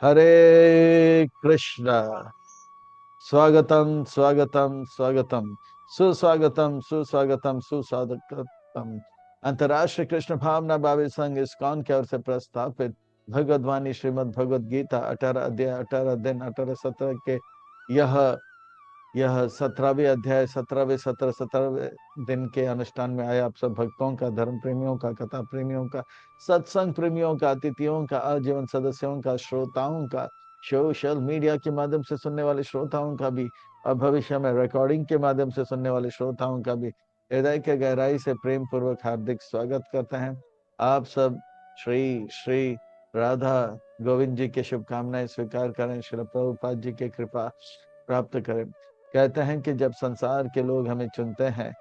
हरे कृष्णा। स्वागतम स्वागतम स्वागतम, सुस्वागतम सुस्वागतम सुस्वागतम। अंतर्राष्ट्रीय कृष्ण भावना भावी संघ इस्कॉन की ओर से प्रस्तावित भगवद वाणी श्रीमद् भगवद गीता 18 अध्याय 18 दिन 18 सत्रह के यह यह 17वें अध्याय 17वें सत्र 17वें दिन के अनुष्ठान में आए आप सब भक्तों का, धर्म प्रेमियों का, कथा प्रेमियों का, सत्संग प्रेमियों का, अतिथियों का, आजीवन सदस्यों का, श्रोताओं का, सोशल मीडिया के माध्यम से सुनने वाले श्रोताओं का भी, और भविष्य में रिकॉर्डिंग के माध्यम से सुनने वाले श्रोताओं का भी हृदय के गहराई से प्रेम पूर्वक हार्दिक स्वागत करते हैं। आप सब श्री श्री राधा गोविंद जी की शुभकामनाएं स्वीकार करें, श्री प्रभुपाद जी की कृपा प्राप्त करें। कहते हैं कि जब संसार के लोग हमें चुनते हैं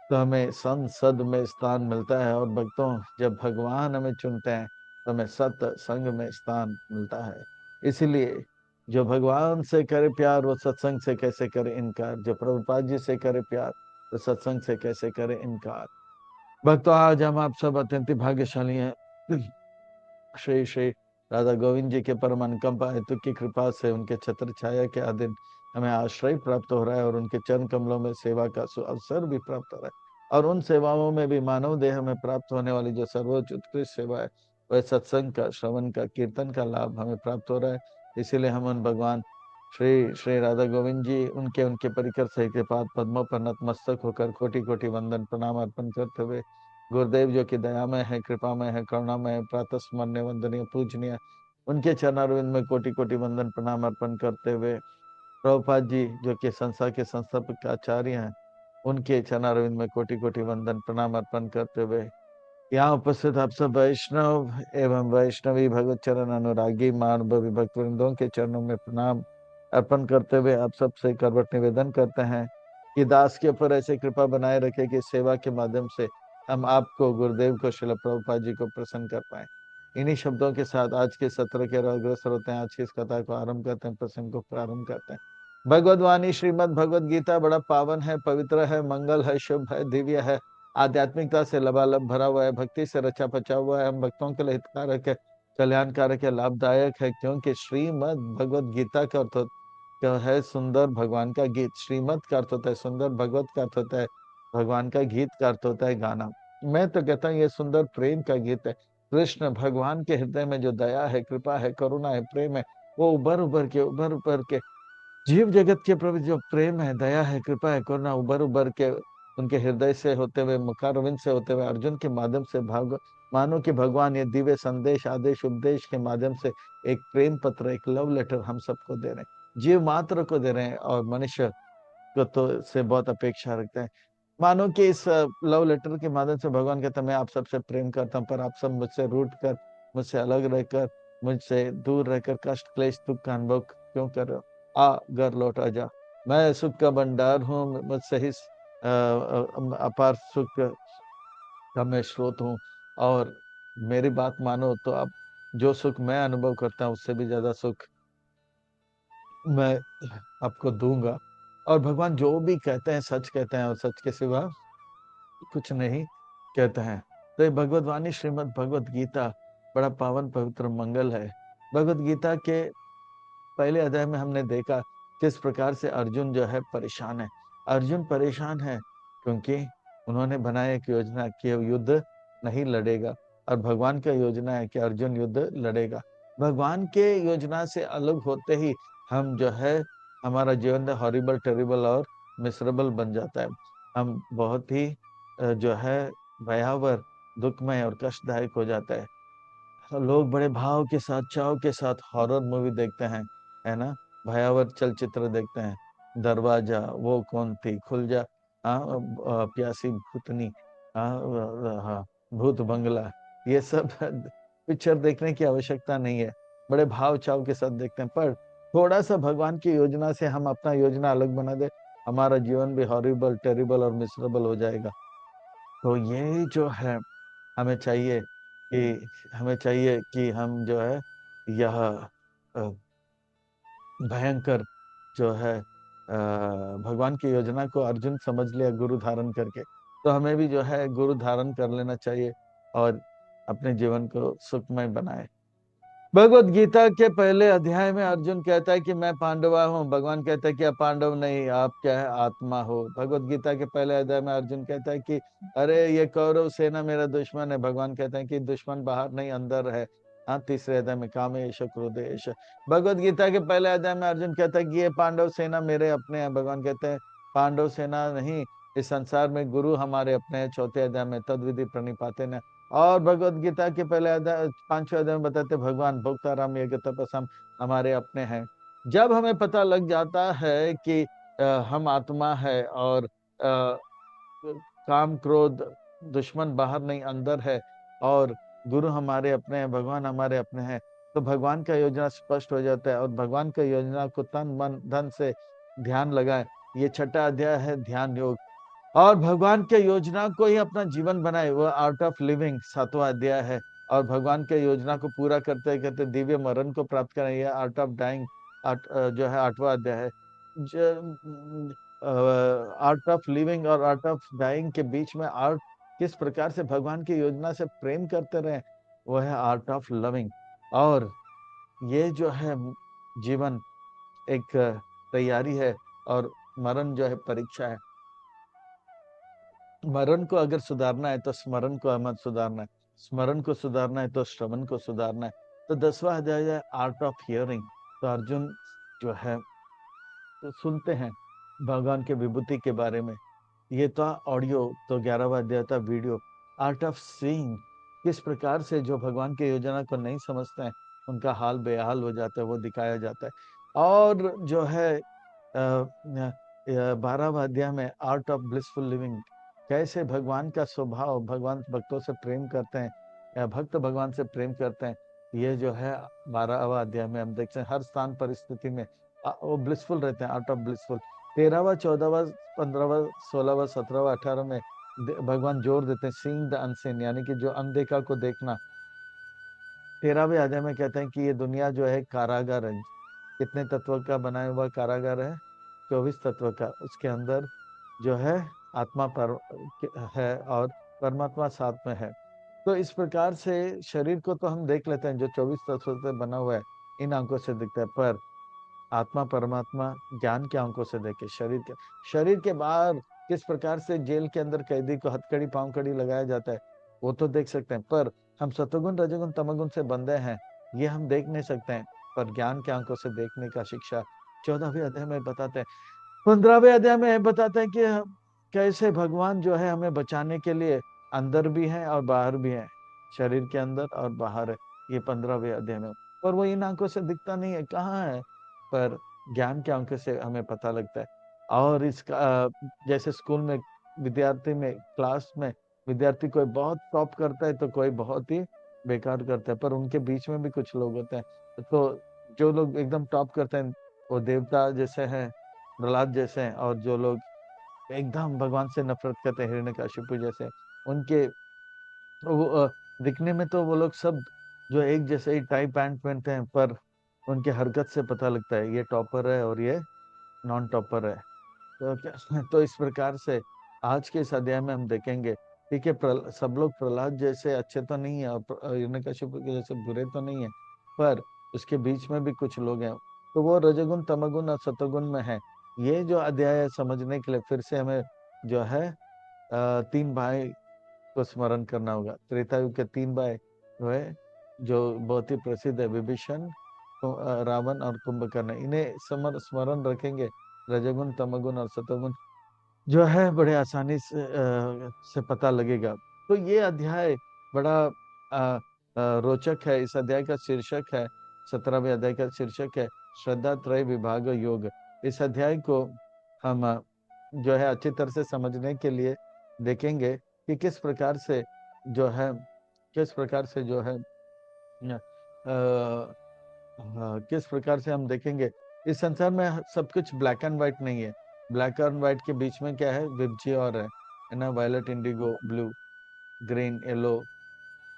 तो हमें संसद में स्थान मिलता है, और भक्तों जब भगवान हमें चुनते हैं तो हमें सत्य संग में स्थान मिलता है। इसलिए जो भगवान से करे प्यार वो सत्संग से कैसे करे इनकार, जो प्रभुपाद जी से करे प्यार तो सत्संग से कैसे करे इनकार। भक्तों आज हम आप सब अत्यंत ही भाग्यशाली हैं। श्री श्री राधा गोविंद जी के परम अनुकंपा हेतु की कृपा से उनके छत्र छाया के अधीन हमें आश्रय प्राप्त हो रहा है, और उनके चरण कमलों में सेवा का अवसर भी प्राप्त हो रहा है। और उन सेवाओं में भी मानव देह में प्राप्त होने वाली जो सर्वोच्च उत्कृष्ट सेवा है वह सत्संग का, श्रवण का, कीर्तन का लाभ हमें प्राप्त हो रहा है। इसीलिए हम उन भगवान श्री श्री राधा गोविंद जी उनके उनके परिकर सही के पाद पद्मों पर नतमस्तक होकर कोटि कोटि वंदन प्रणाम अर्पण करते हुए, गुरुदेव जो कि दयामय है, कृपामय है, करुणामय है, प्रातः स्मरणीय वंदनीय पूजनीय, उनके चरणारविंद में कोटि कोटि वंदन प्रणाम अर्पण करते हुए, प्रभुपाद जी जो कि संस्था के संस्थापक आचार्य हैं, उनके चरणारविंद में कोटि कोटि वंदन प्रणाम अर्पण करते हुए, यहाँ उपस्थित आप सब वैष्णव एवं वैष्णवी भगवत चरण अनुरागी मानव भक्त वृंदों के चरणों में प्रणाम अर्पण करते हुए आप सबसे करवट निवेदन करते हैं कि दास के ऊपर ऐसे कृपा बनाए रखे कि सेवा के माध्यम से हम आपको, गुरुदेव को, श्रील प्रभुपाद जी को प्रसन्न कर पाए। इन्हीं शब्दों के साथ आज के सत्र के अग्रसर होते हैं, आज की इस कथा को आरंभ करते हैं, प्रसंग को प्रारंभ करते हैं। भगवद वाणी श्रीमद भगवद गीता बड़ा पावन है, पवित्र है, मंगल है, शुभ है, दिव्य है, आध्यात्मिकता से लबालब भरा हुआ है, भक्ति से रचा पचा हुआ है, हम भक्तों के लिए हितकारक है, कल्याणकारक है, लाभदायक है। क्योंकि श्रीमद भगवद गीता का अर्थ क्या है? सुंदर भगवान का गीत। श्रीमद का अर्थ होता है सुंदर, भगवत का अर्थ होता है भगवान का, गीत का अर्थ होता है गाना। मैं तो कहता हूँ ये सुंदर प्रेम का गीत है। कृष्ण भगवान के हृदय में जो दया है, कृपा है, करुणा है, प्रेम है, वो उबर उबर के जीव जगत के प्रति जो प्रेम है, दया है, कृपा है, करुणा उबर उबर के उनके हृदय से होते हुए, मुखारविंद से होते हुए, अर्जुन के माध्यम से भाग मानो कि भगवान ये दिव्य संदेश, आदेश, उपदेश के माध्यम से एक प्रेम पत्र, एक लव लेटर हम सबको दे रहे हैं, जीव मात्र को दे रहे हैं, और मनुष्य को तो से बहुत अपेक्षा रखते हैं। मानो कि इस लव लेटर के माध्यम से भगवान कहता है मैं आप सबसे प्रेम करता हूँ, पर आप सब मुझसे रूठ कर, मुझसे अलग रहकर, मुझसे दूर रहकर कष्ट क्लेश दुख का अनुभव क्यों कर रहे हो? आ घर लौट आजा, मैं सुख का भंडार हूँ, मुझसे ही अपार सुख का मैं स्रोत हूँ। और मेरी बात मानो तो आप, जो सुख मैं अनुभव करता हूँ उससे भी ज्यादा सुख मैं आपको दूंगा। और भगवान जो भी कहते हैं सच कहते हैं, और सच के सिवा कुछ नहीं कहते हैं। तो ये भगवत वाणी श्रीमद् भगवत गीता बड़ा पावन पवित्र मंगल है। भगवत गीता के पहले अध्याय में हमने देखा किस प्रकार से अर्जुन जो है परेशान है। अर्जुन परेशान है क्योंकि उन्होंने बनाया एक योजना कि वो युद्ध नहीं लड़ेगा, और भगवान का योजना है कि अर्जुन युद्ध लड़ेगा। भगवान के योजना से अलग होते ही हम जो है, हमारा जीवन हॉरिबल, टेरिबल और मिसरेबल बन जाता है। हम बहुत ही जो है भयावह, दुखमय और कष्टदायक हो जाता है। लोग बड़े भाव के साथ, चाव के साथ हॉरर मूवी देखते हैं, है ना, भयावह चलचित्र देखते हैं। दरवाजा, वो कौन थी, खुल जा, प्यासी भूतनी, हाँ, भूत बंगला, ये सब पिक्चर देखने की आवश्यकता नहीं है। बड़े भाव चाव के साथ देखते हैं, पर थोड़ा सा भगवान की योजना से हम अपना योजना अलग बना दे, हमारा जीवन भी हॉरिबल, टेरिबल और मिसरेबल हो जाएगा। तो ये जो है, हमें चाहिए हमें चाहिए कि हम जो है यह भयंकर जो है भगवान की योजना को अर्जुन समझ लिया गुरु धारण करके, तो हमें भी जो है गुरु धारण कर लेना चाहिए और अपने जीवन को सुखमय बनाए। भगवत गीता के पहले अध्याय में अर्जुन कहता है कि मैं पांडवा हूँ, भगवान कहता है कि आप पांडव नहीं, आप क्या है, आत्मा हो। भगवत गीता के पहले अध्याय में अर्जुन कहता है कि अरे ये कौरव सेना मेरा दुश्मन है, भगवान कहते हैं कि दुश्मन बाहर नहीं अंदर है। हाँ, तीसरे अध्याय में कामेश क्रोधेश। भगवत गीता के पहले अध्याय में अर्जुन कहता है कि ये पांडव सेना मेरे अपने हैं, भगवान कहते हैं पांडव सेना नहीं, इस संसार में गुरु हमारे अपने हैं। चौथे अध्याय में तद विधि प्रणिपाते न। और भगवत गीता के पहले अध्याय 5वें अध्याय में बताते भगवान भोक्ताराम यज्ञ तपस्म हमारे अपने हैं। जब हमें पता लग जाता है कि हम आत्मा है और काम क्रोध दुश्मन बाहर नहीं अंदर है, और गुरु हमारे अपने हैं, भगवान हमारे अपने हैं, तो भगवान का योजना स्पष्ट हो जाता है। और भगवान का योजना को तन मन धन से ध्यान लगाए। ये छठा अध्याय है ध्यान योग। और भगवान के योजना को ही अपना जीवन बनाए, वो आर्ट ऑफ लिविंग 7वां अध्याय है। और भगवान के योजना को पूरा करते करते दिव्य मरण को प्राप्त करें, यह आर्ट ऑफ डाइंग जो है 8वां अध्याय है। आर्ट ऑफ लिविंग और आर्ट ऑफ डाइंग के बीच में आर्ट किस प्रकार से भगवान की योजना से प्रेम करते रहे, वो है आर्ट ऑफ लविंग। और ये जो है जीवन एक तैयारी है, और मरण जो है परीक्षा है। मरण को अगर सुधारना है तो स्मरण को मत सुधारना है, स्मरण को सुधारना है तो श्रवण को सुधारना है। तो 10वां अध्याय है आर्ट ऑफ हियरिंग। तो अर्जुन जो है तो सुनते हैं भगवान के विभूति के बारे में। ये तो ऑडियो। तो 11वां अध्याय था वीडियो, आर्ट ऑफ सीइंग। किस प्रकार से जो भगवान की योजना को नहीं समझते हैं उनका हाल बेहाल हो जाता है, वो दिखाया जाता है। और जो है 12वां अध्याय में आर्ट ऑफ ब्लिसफुल लिविंग, कैसे भगवान का स्वभाव, भगवान भक्तों से प्रेम करते हैं या भक्त भगवान से प्रेम करते हैं, ये जो है 12वां अध्याय में हम देखते हैं। हर स्थान परिस्थिति में वो ब्लिसफुल रहते हैं, आर्ट ऑफ ब्लिसफुल। 13वां 14वां 15वां 16वां 17वां 18 में भगवान जोर देते हैं सीइंग द अनसीन, यानी कि जो अनदेखा को देखना। 13वें अध्याय में कहते हैं कि ये दुनिया जो है कारागार है। कितने तत्व का बनाया हुआ कारागार है? 24 तत्व का। उसके अंदर जो है आत्मा पर है और परमात्मा साथ में है। तो इस प्रकार से शरीर को तो हम देख लेते हैं जो 24 तत्व से बना हुआ है, इन आंखों से दिखता है, पर आत्मा परमात्मा ज्ञान के आंखों से देखे, शरीर के बाहर किस प्रकार से जेल के अंदर कैदी को हथकड़ी पांव कड़ी लगाया जाता है, वो तो देख सकते हैं, पर हम सतोगुण रजोगुण तमोगुण से बंधे हैं, ये हम देख नहीं सकते हैं। पर ज्ञान के आंखों से देखने का शिक्षा 14वें अध्याय में बताते हैं। 15वें अध्याय में बताते हैं कि कैसे भगवान जो है हमें बचाने के लिए अंदर भी है और बाहर भी है, शरीर के अंदर और बाहर है। ये 15वें अध्याय में। पर वो इन आंखों से दिखता नहीं है, कहाँ है? पर ज्ञान के आंखों से हमें पता लगता है। और इसका जैसे स्कूल में विद्यार्थी में क्लास में विद्यार्थी कोई बहुत टॉप करता है तो कोई बहुत ही बेकार करता है, पर उनके बीच में भी कुछ लोग होते हैं। तो जो लोग एकदम टॉप करते हैं वो देवता जैसे हैं, प्रहलाद जैसे हैं, और जो लोग एकदम भगवान से नफरत करते हैं हिरण्यकशिपु जैसे, उनके वो दिखने में तो वो लोग सब जो एक जैसे ही टाई पैंट पहनते हैं, पर उनके हरकत से पता लगता है ये टॉपर है और ये नॉन टॉपर है। तो तो इस प्रकार से आज के इस अध्याय में हम देखेंगे, ठीक है, सब लोग प्रहलाद जैसे अच्छे तो नहीं है और हिरण्यकशिपु के जैसे बुरे तो नहीं है, पर उसके बीच में भी कुछ लोग हैं, तो वो रजोगुण तमोगुण और सतोगुण में है। ये जो अध्याय है समझने के लिए फिर से हमें जो है 3 भाई को स्मरण करना होगा। त्रेता युग के 3 भाई जो है, जो बहुत ही प्रसिद्ध है, विभीषण, रावण और कुंभकर्ण। इन्हें स्मरण रखेंगे, रजोगुण तमोगुण और सतोगुण जो है बड़े आसानी से पता लगेगा। तो ये अध्याय बड़ा रोचक है। इस अध्याय का शीर्षक है, 17वें अध्याय का शीर्षक है श्रद्धा त्रय विभाग योग। इस अध्याय को हम जो है अच्छी तरह से समझने के लिए देखेंगे कि किस प्रकार से जो है, किस प्रकार से जो है किस प्रकार से हम देखेंगे इस संसार में सब कुछ ब्लैक एंड व्हाइट नहीं है। ब्लैक एंड व्हाइट के बीच में क्या है, विबजी और है ना, violet, indigo, blue, green, yellow,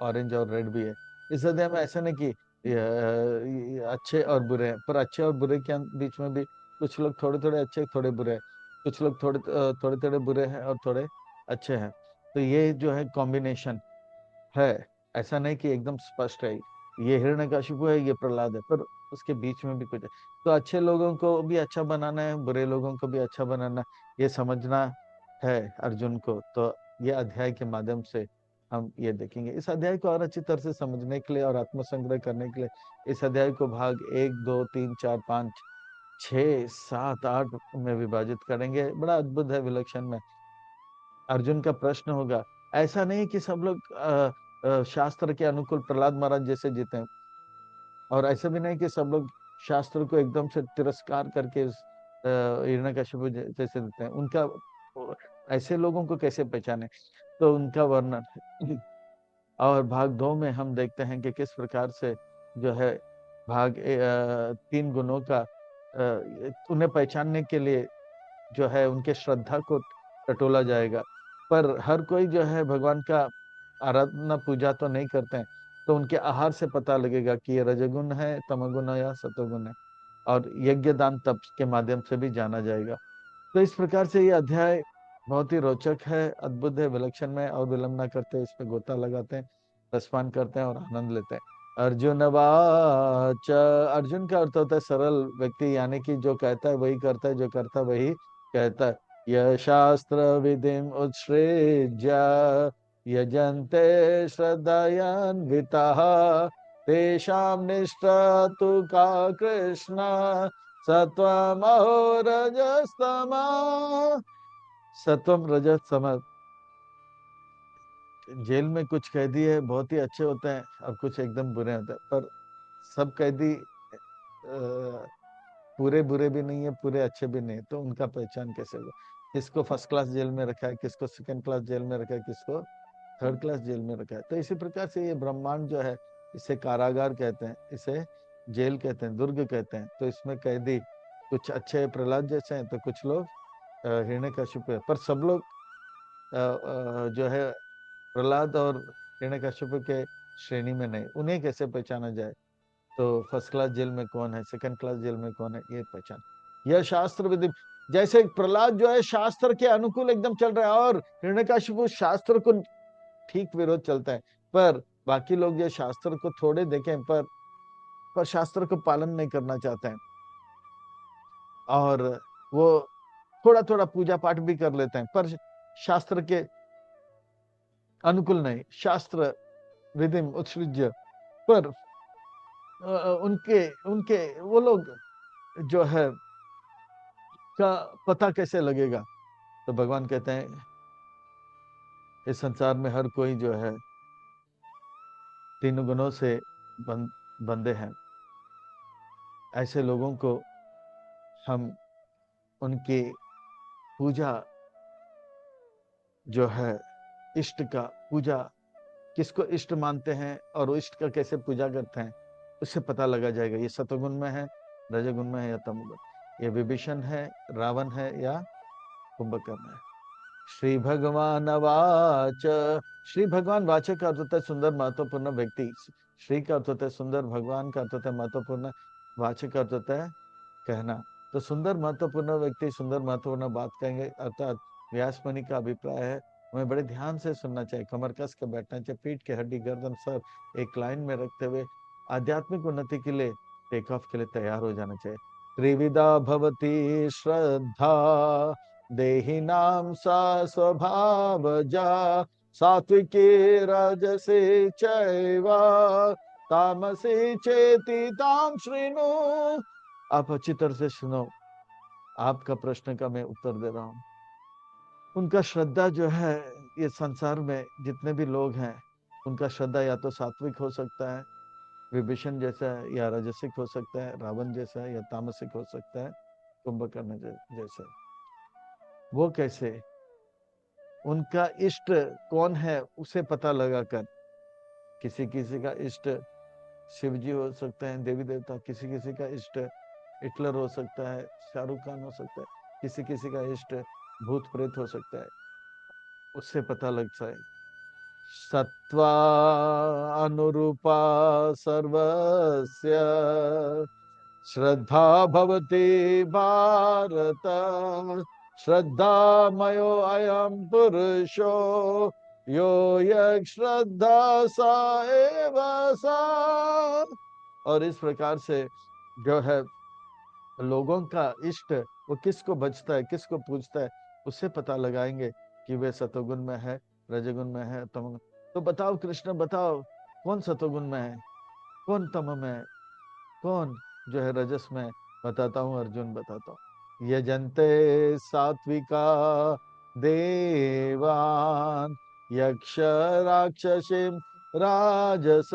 orange और रेड भी है। इस अध्याय में ऐसा नहीं कि ये अच्छे और बुरे हैं, पर अच्छे और बुरे के बीच में भी कुछ लोग थोड़े थोड़े अच्छे थोड़े बुरे हैं, कुछ लोग थोड़े थोड़े थोड़े बुरे हैं और थोड़े अच्छे हैं। तो ये जो है कॉम्बिनेशन है, ऐसा नहीं कि एकदम स्पष्ट है। ये हिरण्यकशिपु है, ये प्रहलाद है, पर उसके बीच में भी कुछ है। तो अच्छे लोगों को भी अच्छा बनाना है, बुरे लोगों को भी अच्छा बनाना है, ये समझना है अर्जुन को। तो ये अध्याय के माध्यम से हम ये देखेंगे। इस अध्याय को और अच्छी तरह से समझने के लिए और आत्मसंग्रह करने के लिए इस अध्याय को भाग 1, 2, 3, 4, 5, 6, 7, 8 में विभाजित करेंगे। बड़ा अद्भुत है, विलक्षण में। अर्जुन का प्रश्न होगा, ऐसा नहीं कि सब लोग शास्त्र के अनुकूल प्रहलाद महाराज जैसे जीते हैं, और ऐसा भी नहीं कि सब लोग शास्त्र को एकदम से तिरस्कार करके हिरण्यकशिपु जैसे देते हैं। उनका ऐसे लोगों को कैसे पहचाने, तो उनका वर्णन। और भाग 2 में हम देखते हैं कि किस प्रकार से जो है भाग 3 गुणों का उन्हें पहचानने के लिए जो है उनके श्रद्धा को टटोला जाएगा। पर हर कोई जो है भगवान का आराधना पूजा तो नहीं करते हैं, तो उनके आहार से पता लगेगा कि ये रजगुण है, तमगुण है या सतोगुण है। और यज्ञ दान तप के माध्यम से भी जाना जाएगा। तो इस प्रकार से ये अध्याय बहुत ही रोचक है, अद्भुत है, विलक्षण में। और विलंब न करते इस पे गोता लगाते हैं, रसपान करते हैं और आनंद लेते हैं। अर्जुन वाच, अर्जुन का अर्थ होता है सरल व्यक्ति, यानी कि जो कहता है वही करता है, जो करता है वही कहता है। यह शास्त्र विधिम उत्सृज्य यजन्ते श्रद्धयान्विताः तेषां निष्ठा तु का कृष्ण सत्वम अहो रजस्तमा। सत्वम रजत सम। जेल में कुछ कैदी है बहुत ही अच्छे होते हैं और कुछ एकदम बुरे होते हैं, पर सब कैदी पूरे बुरे भी नहीं है, पूरे अच्छे भी नहीं, तो उनका पहचान कैसे होगा? किसको फर्स्ट क्लास जेल में रखा है, किसको सेकंड क्लास जेल में रखा है, किसको थर्ड क्लास जेल में रखा है। तो इसी प्रकार से ये ब्रह्मांड जो है, इसे कारागार कहते हैं, इसे जेल कहते हैं, दुर्ग कहते हैं। तो इसमें कैदी कुछ अच्छे प्रहलाद जैसे हैं, तो कुछ लोग हिरण्यकशिपु है। पर सब लोग जो है प्रहलाद और हिरण्यकशिपु के श्रेणी में नहीं। उन्हें कैसे पहचाना जाए? तो फर्स्ट क्लास जेल में कौन है, सेकंड क्लास जेल में कौन है, ये पहचान। यह शास्त्र विधि, जैसे प्रहलाद जो है शास्त्र के अनुकूल एकदम चल रहा है, और हिरण्यकशिपु शास्त्र को ठीक विरोध चलता है। पर बाकी लोग जो शास्त्र को थोड़े देखें, पर शास्त्र को पालन नहीं करना चाहते हैं, और वो थोड़ा थोड़ा पूजा पाठ भी कर लेते हैं, पर शास्त्र के अनुकूल नहीं, शास्त्र विधि उत्सृज्य। पर उनके उनके वो लोग जो है का पता कैसे लगेगा? तो भगवान कहते हैं इस संसार में हर कोई जो है तीन गुणों से बंधे हैं। ऐसे लोगों को हम उनकी पूजा जो है, इष्ट का पूजा, किसको इष्ट मानते हैं और वो इष्ट का कैसे पूजा करते हैं, उससे पता लगा जाएगा ये सतोगुण में है, रजोगुण में है या तमोगुण, ये विभीषण है, रावण है या कुंभकर्ण है। श्री भगवान वाच, श्री भगवान वाचक का अर्थ होता है सुंदर महत्वपूर्ण व्यक्ति। श्री का अर्थ होता है सुंदर, भगवान का अर्थ होता है महत्वपूर्ण, वाचक का अर्थ होता है कहना। तो सुंदर महत्वपूर्ण व्यक्ति सुंदर महत्वपूर्ण बात कहेंगे, अर्थात व्यास मुनि का अभिप्राय है हमें बड़े ध्यान से सुनना चाहिए, कमर कस के बैठना चाहिए, पीठ के हड्डी गर्दन सर एक लाइन में रखते हुए आध्यात्मिक उन्नति के लिए टेक ऑफ के लिए तैयार हो जाना चाहिए। त्रिविधा भवती श्रद्धा देहिनां सा स्वभावजा सात्विकी राजसी चैव तामसी चेति तां शृणु। आप अच्छी तरह से सुनो, आपका प्रश्न का मैं उत्तर दे रहा हूं। उनका श्रद्धा जो है, ये संसार में जितने भी लोग हैं उनका श्रद्धा या तो सात्विक हो सकता है, विभीषण जैसा है, या राजसिक हो सकता है, रावण जैसा है, या तामसिक हो सकता है, कुंभकर्ण जैसा। वो कैसे? उनका इष्ट कौन है उसे पता लगाकर, किसी किसी का इष्ट शिव जी हो सकते हैं, देवी देवता, किसी किसी का इष्ट हिटलर हो सकता है, शाहरुख खान हो सकता है, किसी किसी का इष्ट भूत प्रेत हो सकता है, उससे पता लगता है। सत्वा अनुरूपा सर्वस्य श्रद्धा भवति भारत श्रद्धामयो अयं पुरुषो यो यज्ञ श्रद्धा सा एव सा। और इस प्रकार से जो है लोगों का इष्ट वो किसको भजता है, किसको पूजता है, उससे पता लगाएंगे कि वे सतोगुण में है, रजोगुण में है, तमोगुण। तो बताओ कृष्ण, बताओ कौन सतोगुण में है, कौन तम में है, कौन जो है रजस में? बताता हूँ अर्जुन, बताता हूँ। यजन्ते सात्विका देवान यक्ष राक्षसीम राजस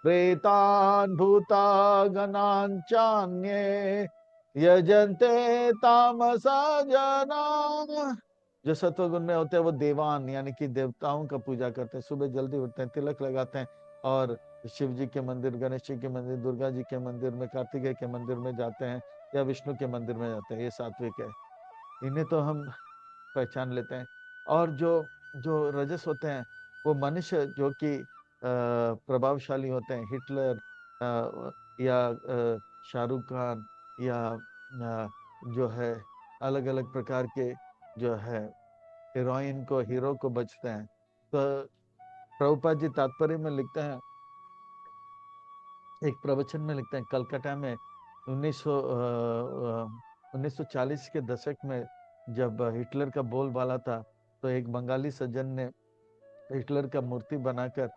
प्रेतान भूता गणान चान्ये यजन्ते तामसा जना। जो सत्वगुण में होते हैं वो देवान यानी कि देवताओं का पूजा करते हैं, सुबह जल्दी उठते हैं, तिलक लगाते हैं और शिव जी के मंदिर, गणेश जी के मंदिर, दुर्गा जी के मंदिर में, कार्तिकेय के मंदिर में जाते हैं या विष्णु के मंदिर में जाते हैं। ये सात्विक है, इन्हें तो हम पहचान लेते हैं। और जो जो रजस होते हैं वो मनुष्य जो कि प्रभावशाली होते हैं, हिटलर या शाहरुख खान या जो है अलग अलग प्रकार के जो है हीरोइन को, हीरो को बचते हैं। तो प्रभुपाद जी तात्पर्य में लिखते हैं, एक प्रवचन में लिखते हैं, कलकत्ता में 1940 के दशक में जब हिटलर का बोलबाला था, तो एक बंगाली सज्जन ने हिटलर का मूर्ति बनाकर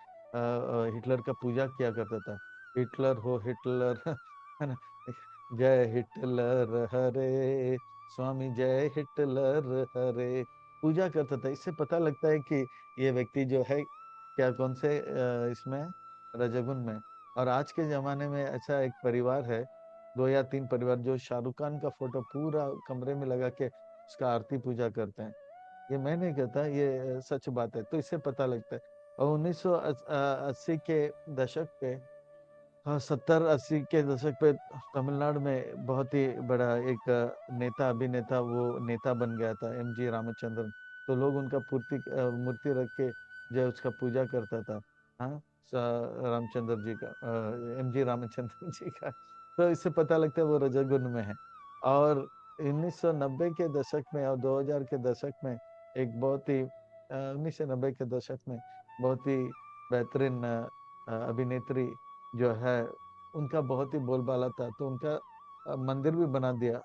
हिटलर का पूजा किया करता था। हिटलर हो हिटलर है ना, जय हिटलर हरे, स्वामी जय हिटलर हरे, पूजा करता था। इससे पता लगता है कि ये व्यक्ति जो है क्या, कौन से इसमें रजगुण में। और आज के जमाने में ऐसा एक परिवार है, 2 या 3 परिवार, जो शाहरुख खान का फोटो पूरा कमरे में लगा के उसका आरती पूजा करते हैं। ये मैं नहीं कहता, ये सच बात है। तो इससे पता लगता है। और 1980 के दशक पे, हाँ 70-80 के दशक पे तमिलनाडु में बहुत ही बड़ा एक नेता, अभिनेता, वो नेता बन गया था, एमजी रामचंद्रन। तो लोग उनका मूर्ति रख के जो उसका पूजा करता था। हाँ, रामचंद्र जी का, एमजी रामचंद्रन जी का। तो इससे पता लगता है वो रजोगुण में है। और 1990 के दशक में और 2000 के दशक में एक बहुत ही 1990 के दशक में बहुत ही बेहतरीन अभिनेत्री जो है, उनका बहुत ही बोलबाला था, तो उनका मंदिर भी बना दिया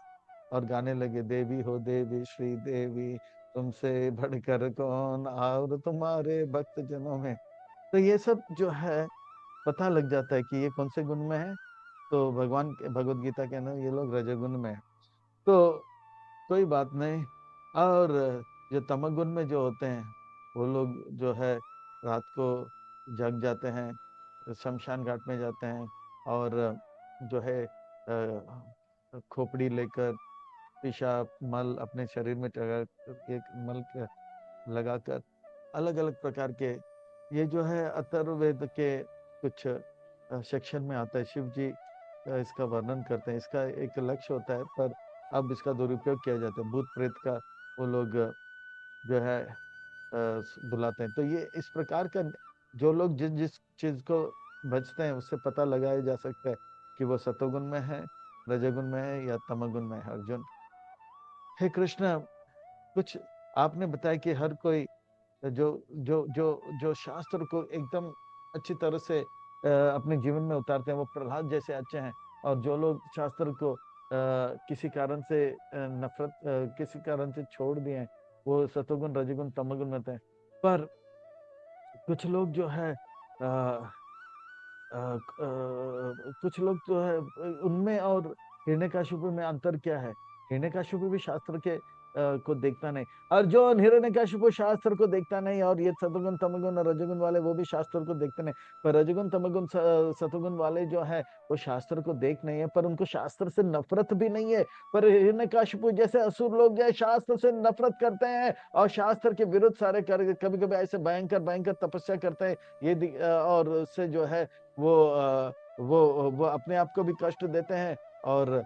और गाने लगे, देवी हो देवी श्री देवी, तुमसे बढ़कर कौन और तुम्हारे भक्त जनों में। तो ये सब जो है पता लग जाता है कि ये कौन से गुण में है। तो भगवान भगवत गीता के अंदर ये लोग रजोगुण में है। तो कोई बात नहीं। और जो तमोगुण में जो होते हैं वो लोग जो है रात को जग जाते हैं, शमशान घाट में जाते हैं और जो है खोपड़ी लेकर पेशाब मल अपने शरीर में एक मल लगाकर अलग अलग प्रकार के, ये जो है अथर्ववेद के कुछ सेक्शन में आता है। शिव जी इसका वर्णन करते हैं, इसका एक लक्ष्य होता है, पर अब इसका दुरुपयोग किया जाता है। भूत प्रेत का वो लोग जो है बुलाते हैं। तो ये इस प्रकार का, जो लोग जिस जिस चीज को भजते हैं उससे पता लगाया जा सकता है कि वो सतोगुण में है, रजोगुण में है या तमोगुण में है। अर्जुन, हे कृष्ण, कुछ आपने बताया कि हर कोई जो जो जो जो शास्त्र को एकदम अच्छी तरह से अपने जीवन में उतारते हैं वो प्रहलाद जैसे अच्छे हैं। और जो लोग शास्त्र को किसी कारण से नफरत, किसी कारण से छोड़ दिए हैं, वो सतोगुण रजोगुण तमोगुण में हैं। पर कुछ लोग जो है कुछ लोग जो है उनमें और हिरण्यकशिपु में अंतर क्या है? हिरण्यकशिपु भी शास्त्र के को देखता नहीं। अर्जुन, हिरण्यकशिपु शास्त्र को देखता नहीं, और ये सतुगुण तमोगुण और रजोगुण वाले वो भी शास्त्र को देखते नहीं। पर रजोगुण तमोगुण सतुगुण वाले जो है वो शास्त्र को देख नहीं है, पर उनको शास्त्र से नफरत भी नहीं है। पर हिरण्यकशिपु जैसे असुर लोग जो है शास्त्र से नफरत करते हैं और शास्त्र के विरुद्ध सारे कर, कभी कभी ऐसे भयंकर भयंकर तपस्या करते हैं। और उससे जो है वो अपने आप को भी कष्ट देते हैं और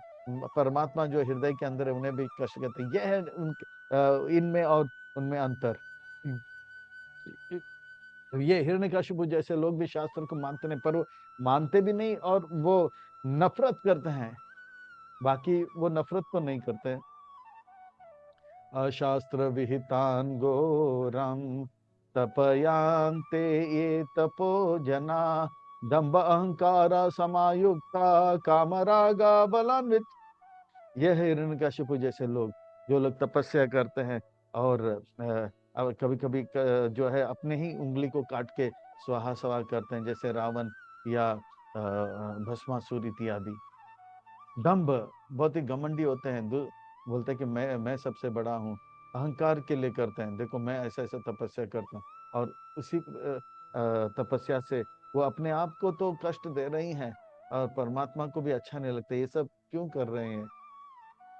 परमात्मा जो हृदय के अंदर है उन्हें भी कष्ट देते हैं। यह है इनमें और उनमें अंतर। ये हिरण्यकशिपु जैसे लोग भी शास्त्र को मानते नहीं, पर वो मानते भी नहीं और वो नफरत करते हैं। बाकी वो नफरत तो नहीं करते। अशास्त्र विहितान घोरम तपयांते ये तपो जना दंभ अहंकार समायुक्ता कामरागा बलान्वित। यह है हिरण्यकशिपु जैसे लोग, जो लोग तपस्या करते हैं और कभी कभी जो है अपने ही उंगली को काट के स्वाहा सवा करते हैं, जैसे रावण या भस्मासुर इत्यादि। दंभ, बहुत ही घमंडी होते हैं, बोलते हैं कि मैं सबसे बड़ा हूँ, अहंकार के लिए करते हैं, देखो मैं ऐसा ऐसा तपस्या करता हूँ। और उसी तपस्या से वो अपने आप को तो कष्ट दे रही हैं और परमात्मा को भी अच्छा नहीं लगता। ये सब क्यों कर रहे हैं?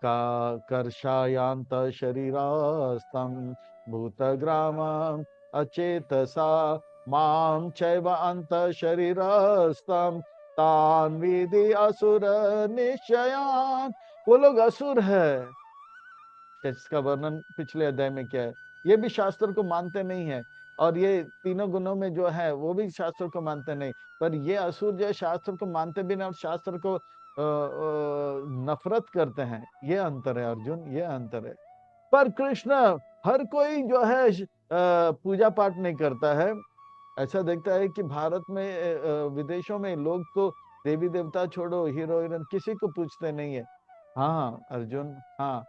का कर्षायांत शरीरास्तं भूतग्रामं अचेतसा मां चैव अंत शरीरस्थम तान विधि असुर निश्चयान। वो लोग असुर है, इसका वर्णन पिछले अध्याय में क्या है। ये भी शास्त्र को मानते नहीं है, और ये तीनों गुणों में जो है वो भी शास्त्र को मानते नहीं। पर ये असुर जो है शास्त्र को मानते भी नहीं और शास्त्र को नफरत करते हैं। ये अंतर है अर्जुन, ये अंतर है। पर कृष्ण, हर कोई जो है पूजा पाठ नहीं करता है। ऐसा देखता है कि भारत में विदेशों में लोग तो देवी देवता छोड़ो, हीरो हीरोइन किसी को पूछते नहीं है। हाँ अर्जुन, हाँ।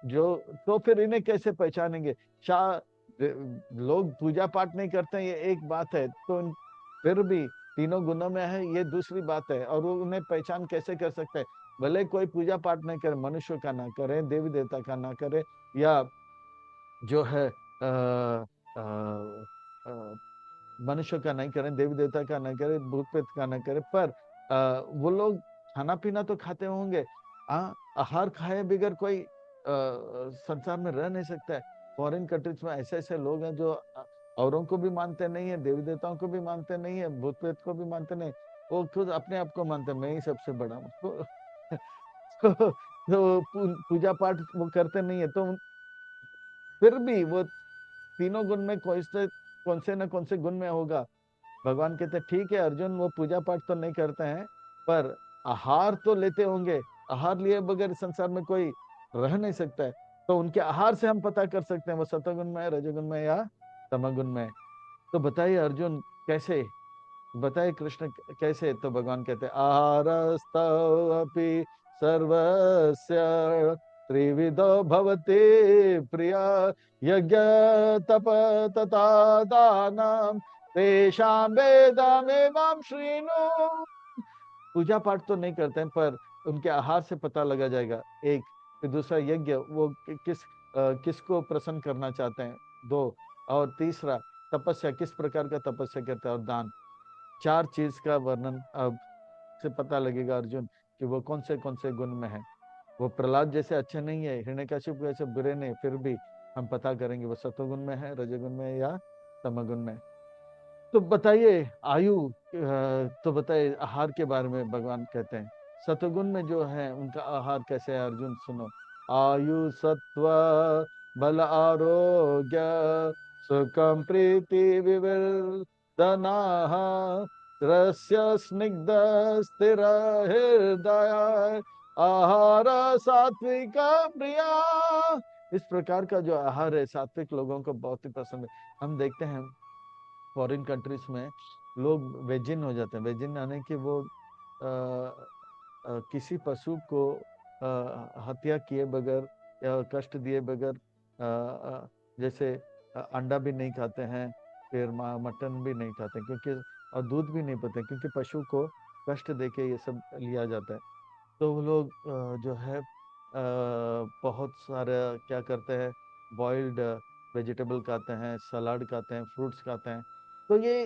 जो तो फिर इन्हें कैसे पहचानेंगे? शा लोग पूजा पाठ नहीं करते हैं, ये एक बात है, तो फिर भी तीनों गुणों में है, ये दूसरी बात है। और वो उन्हें पहचान कैसे कर सकते हैं? भले कोई पूजा पाठ नहीं करे, मनुष्य का ना करे, देवी देवता का ना करे, या जो है मनुष्य का नहीं करें, देवी देवता का नहीं करे, भूत प्रेत का नहीं करे, पर वो लोग खाना पीना तो खाते होंगे। आहार खाए बगैर कोई संसार में रह नहीं सकता है। फॉरेन कंट्रीज में ऐसे ऐसे लोग हैं जो औरों को भी मानते नहीं है, देवी देवताओं को भी मानते नहीं है, भूत प्रेत को भी मानते नहीं। वो खुद अपने आप को मानते हैं, मैं ही सबसे बड़ा हूँ। तो पूजा पाठ वो करते नहीं है, तो फिर भी वो तीनों गुण में कौन से न कौन से गुण में होगा। भगवान कहते ठीक है अर्जुन, वो पूजा पाठ तो नहीं करते हैं, पर आहार तो लेते होंगे। आहार लिए बगैर संसार में कोई रह नहीं सकता है। तो उनके आहार से हम पता कर सकते हैं वो सतोगुण में है, रजोगुण में या तमोगुण में है। तो बताइए अर्जुन, कैसे? बताइए कृष्ण, कैसे? तो भगवान कहते आहारस्तव अपि सर्वस्य त्रिविधो भवति प्रिया यज्ञ तप तथा दानम तेषां वेदमेवं शृणु। पूजा पाठ तो नहीं करते हैं, पर उनके आहार से पता लगा जाएगा। एक, फिर दूसरा यज्ञ, वो किसको प्रसन्न करना चाहते हैं, दो, और तीसरा तपस्या, किस प्रकार का तपस्या करते हैं, और दान। चार चीज का वर्णन अब से पता लगेगा अर्जुन कि वो कौन से गुण में है। वो प्रहलाद जैसे अच्छे नहीं है, हिरण्यकशिपु जैसे बुरे नहीं, फिर भी हम पता करेंगे वो सत्वगुण में है, रजोगुण में है या तमोगुण में। तो बताइए आयु, तो बताइए आहार के बारे में भगवान कहते हैं सत्वगुण में जो है उनका आहार कैसे है अर्जुन, सुनो। आयु सत्व बल आरोग्य सुखम प्रीति विवर्धना रस्य स्निग्ध स्थिर हृदय आहार सात्विक प्रिया। इस प्रकार का जो आहार है सात्विक लोगों को बहुत ही पसंद है। हम देखते हैं फॉरेन कंट्रीज में लोग वेजिन हो जाते हैं। वेजिन यानी कि वो किसी पशु को हत्या किए बगैर या कष्ट दिए बगैर, जैसे अंडा भी नहीं खाते हैं, फिर मटन भी नहीं खाते क्योंकि, और दूध भी नहीं पीते क्योंकि पशु को कष्ट देके ये सब लिया जाता है। तो वो लोग जो है बहुत सारे क्या करते हैं, बॉइल्ड वेजिटेबल खाते हैं, सलाद खाते हैं, फ्रूट्स खाते हैं। तो ये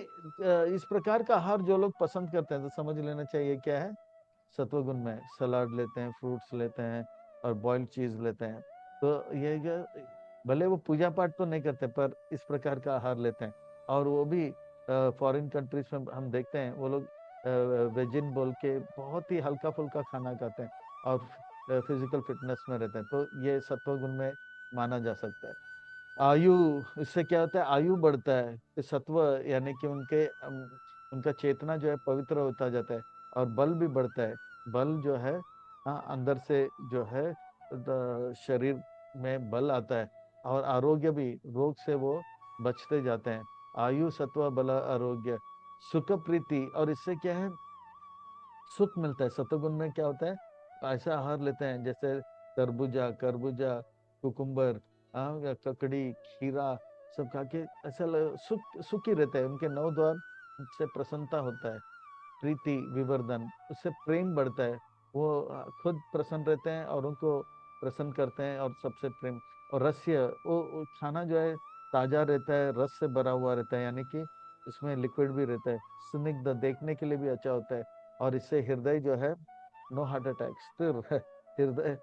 इस प्रकार का आहार जो लोग पसंद करते हैं, तो समझ लेना चाहिए क्या है, सत्वगुण में। सलाद लेते हैं, फ्रूट्स लेते हैं, और बॉइल्ड चीज लेते हैं। तो ये भले वो पूजा पाठ तो नहीं करते, पर इस प्रकार का आहार लेते हैं। और वो भी फॉरेन कंट्रीज में हम देखते हैं वो लोग वेजिन बोल के बहुत ही हल्का फुल्का खाना खाते हैं और फिजिकल फिटनेस में रहते हैं। तो ये सत्वगुण में माना जा सकता है। आयु, इससे क्या होता है, आयु बढ़ता है, कि सत्व यानी कि उनका चेतना जो है पवित्र होता जाता है। और बल भी बढ़ता है। बल जो है, हाँ, अंदर से जो है शरीर में बल आता है। और आरोग्य भी, रोग से वो बचते जाते हैं। आयु, सत्व, बल, आरोग्य, सुख, प्रीति, और इससे क्या है, सुख मिलता है। सत्वगुण में क्या होता है, ऐसा आहार लेते हैं जैसे तरबूजा, खरबूजा, कुकुम्बर, ककड़ी, खीरा, सब खा के ऐसा सुख सुखी रहता है। उनके नौ द्वार से प्रसन्नता होता है। प्रीति, विवर्धन, उससे प्रेम बढ़ता है। वो खुद प्रसन्न रहते हैं और उनको प्रसन्न करते हैं, और सबसे प्रेम। और रस्य, वो खाना जो है ताजा रहता है, रस से भरा हुआ रहता है, यानी कि इसमें लिक्विड भी रहता है। स्निग्ध, देखने के लिए भी अच्छा होता है। और इससे हृदय जो है, नो हार्ट अटैक, स्थिर हृदय,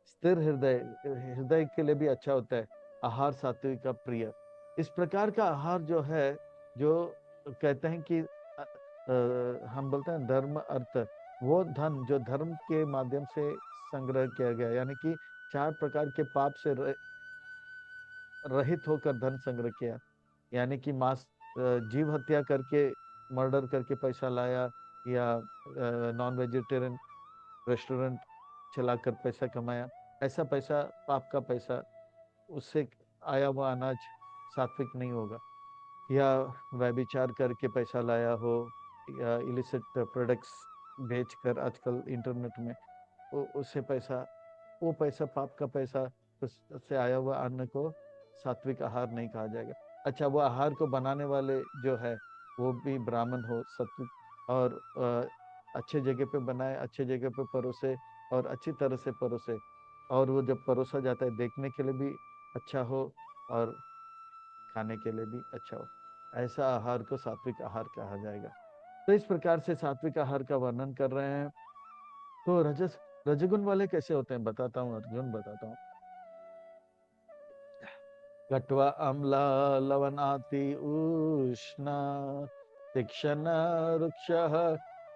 स्थिर हृदय, हृदय के लिए भी अच्छा होता है। आहार सात्विक का प्रिय। इस प्रकार का आहार जो है, जो कहते हैं कि हम बोलते हैं धर्म अर्थ, वो धन जो धर्म के माध्यम से संग्रह किया गया, यानी कि चार प्रकार के पाप से रहित होकर धन संग्रह किया। यानी कि मांस, जीव हत्या करके, मर्डर करके पैसा लाया, या नॉन वेजिटेरियन रेस्टोरेंट चलाकर पैसा कमाया, ऐसा पैसा पाप का पैसा, उससे आया हुआ अनाज सात्विक नहीं होगा। या व्यभिचार करके पैसा लाया हो, या इलिसिट प्रोडक्ट्स बेचकर आजकल इंटरनेट में, उससे पैसा, वो पैसा पाप का पैसा, उससे आया हुआ अन्न को सात्विक आहार नहीं कहा जाएगा। अच्छा, वो आहार को बनाने वाले जो है वो भी ब्राह्मण हो, सात्विक, और अच्छे जगह पे बनाए, अच्छे जगह पे परोसे, और अच्छी तरह से परोसे, और वो जब परोसा जाता है देखने के लिए भी अच्छा हो, और खाने के लिए भी अच्छा हो। ऐसा आहार को सात्विक आहार कहा जाएगा। तो इस प्रकार से सात्विक आहार का वर्णन कर रहे हैं। तो रजगुण वाले कैसे होते हैं बताता हूँ अर्जुन, बताता हूँ। कट्वा अम्ला लवनाति उष्ण तीक्ष्ण रुक्ष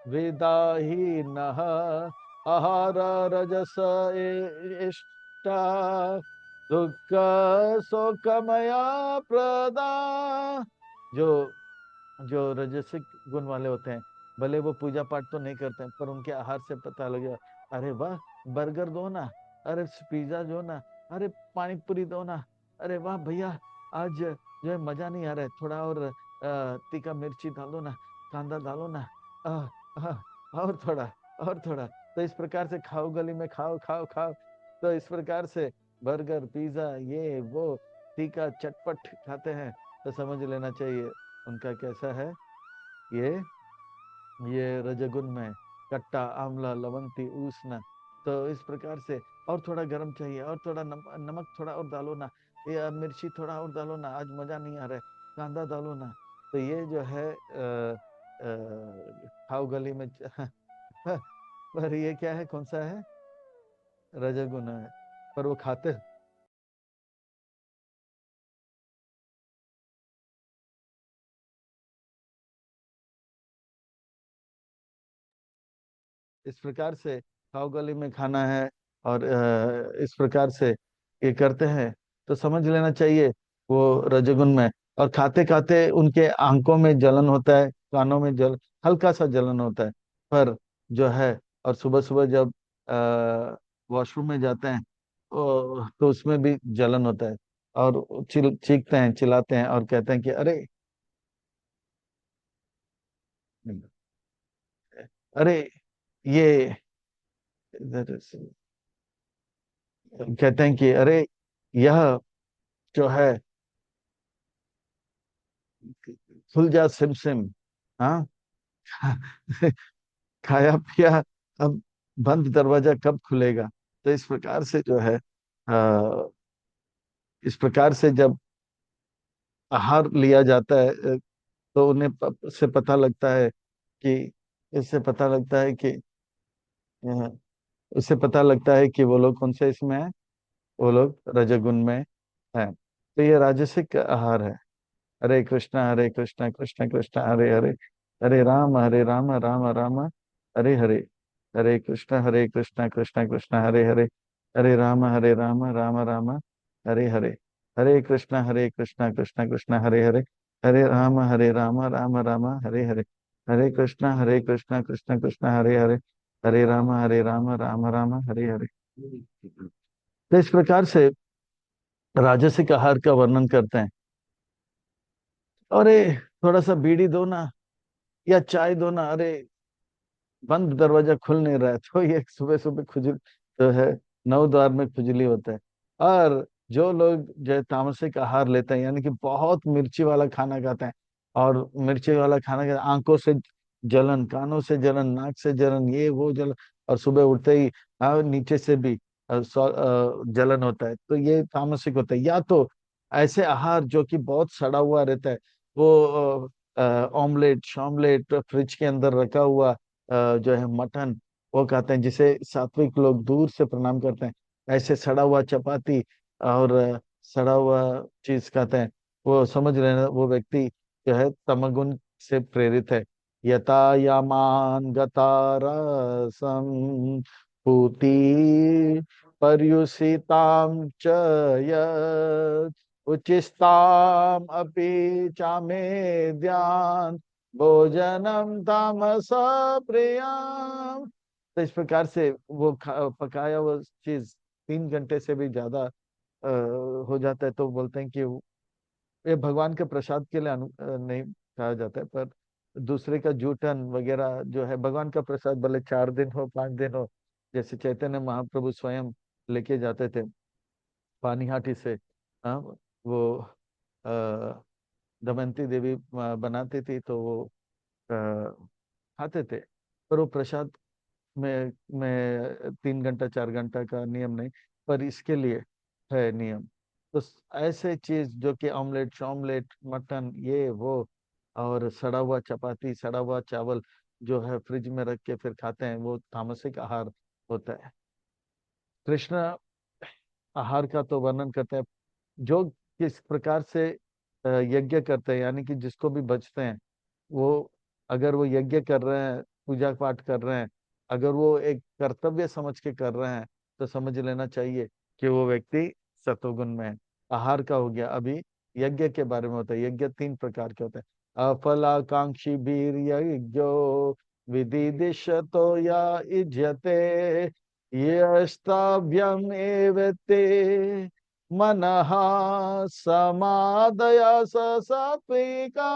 वेदाहीनः आहार रजस इष्टा दुःख शोकमया प्रदा। जो जो रजसिक गुण वाले होते हैं, भले वो पूजा पाठ तो नहीं करते हैं, पर उनके आहार से पता लगेगा, अरे वाह बर्गर दो ना, अरे पिज्जा दो ना, अरे पानी पूरी दो ना, अरे वाह भैया आज जो है मजा नहीं आ रहा है, थोड़ा और तीखा मिर्ची डालो ना, कांदा डालो ना, आ, आ, और थोड़ा, और थोड़ा। तो इस प्रकार से खाओ, गली में खाओ खाओ खाओ। तो इस प्रकार से बर्गर, पिज्जा, ये वो तीखा चटपट खाते हैं। तो समझ लेना चाहिए उनका कैसा है, ये ये रजगुण में, कट्टा, आंवला, लवंती, उष्ण। तो इस प्रकार से, और थोड़ा गर्म चाहिए, और थोड़ा नमक थोड़ा और डालो ना, ये मिर्ची थोड़ा और डालो ना, आज मजा नहीं आ रहा है, कांदा डालो ना। तो ये जो है खाओ गली में पर ये क्या है, कौन सा है, रजगुण है, पर वो खाते। इस प्रकार से खाओ गली में खाना है, और इस प्रकार से ये करते हैं। तो समझ लेना चाहिए वो रजोगुण में। और खाते खाते उनके आंखों में जलन होता है, कानों में हल्का सा जलन होता है, पर जो है, और सुबह सुबह जब वॉशरूम में जाते हैं, तो उसमें भी जलन होता है, और चीखते हैं, चिल्लाते हैं, और कहते हैं कि अरे, अरे ये, कहते हैं कि अरे यह जो है, खुल जा सिम सिम, हाँ खाया पिया, अब बंद दरवाजा कब खुलेगा। तो इस प्रकार से जो है, इस प्रकार से जब आहार लिया जाता है, तो उन्हें से पता लगता है कि, इससे पता लगता है कि अ, इससे पता लगता है कि वो लोग कौन से इसमें है, वो लोग रजोगुण में है। तो ये राजसिक आहार है। हरे कृष्णा कृष्ण कृष्ण हरे हरे, हरे राम राम राम हरे हरे, हरे कृष्णा कृष्ण कृष्ण हरे हरे, हरे राम राम राम हरे हरे, हरे कृष्णा कृष्ण कृष्ण हरे हरे, हरे राम राम हरे हरे, हरे कृष्णा कृष्ण कृष्ण हरे हरे, हरे राम राम हरे हरे। तो इस प्रकार से राजसिक आहार का वर्णन करते हैं। अरे थोड़ा सा बीड़ी दो ना, या चाय दो ना, अरे बंद दरवाजा खुल नहीं रहा है। तो ये सुबह सुबह खुजली तो है, नौ द्वार में खुजली होता है। और जो लोग जो है तामसिक आहार लेते हैं, यानी कि बहुत मिर्ची वाला खाना खाते हैं, और मिर्ची वाला खाना खाते आंखों से जलन, कानों से जलन, नाक से जलन, ये वो जलन, और सुबह उठते ही नीचे से भी जलन होता है, तो ये तामसिक होता है। या तो ऐसे आहार जो कि बहुत सड़ा हुआ रहता है, वो ऑमलेट शॉमलेट, फ्रिज के अंदर रखा हुआ जो है मटन, वो खाते हैं, जिसे सात्विक लोग दूर से प्रणाम करते हैं। ऐसे सड़ा हुआ चपाती और सड़ा हुआ चीज खाते हैं, वो समझ लेना वो व्यक्ति जो है तमगुण से प्रेरित है। यथा यामान गता रसम पूति पर्युषिताम च यत् उचिस्ताम अपि चामे ध्यान भोजनम तामस प्रियम। तो इस प्रकार से वो पकाया वो चीज 3 घंटे से भी ज्यादा हो जाता है, तो बोलते हैं कि ये भगवान के प्रसाद के लिए नहीं कहा जाता है, पर दूसरे का जूठन वगैरह जो है, भगवान का प्रसाद भले 4 दिन हो 5 दिन हो, जैसे चैतन्य महाप्रभु स्वयं लेके जाते थे पानीहाटी से। हाँ, वो दमयंती देवी बनाती थी, तो वो खाते थे। पर वो प्रसाद में 3 घंटा 4 घंटा का नियम नहीं, पर इसके लिए है नियम। तो ऐसे चीज जो कि ऑमलेट शॉमलेट मटन ये वो, और सड़ा हुआ चपाती सड़ा हुआ चावल जो है फ्रिज में रख के फिर खाते हैं, वो तामसिक आहार होता है। कृष्ण आहार का तो वर्णन करते हैं, जो किस प्रकार से यज्ञ करते हैं, यानी कि जिसको भी बचते हैं, वो अगर वो यज्ञ कर रहे हैं, पूजा पाठ कर रहे हैं, अगर वो एक कर्तव्य समझ के कर रहे हैं, तो समझ लेना चाहिए कि वो व्यक्ति सतोगुण में है। आहार का हो गया। अभी यज्ञ के बारे में होता है। यज्ञ 3 प्रकार के होते हैं। अफलाकांक्षी वीर यज्ञो विदिदिशतो या इज्यते यस्ताभ्यम एवते मनः समादया स सात्विका।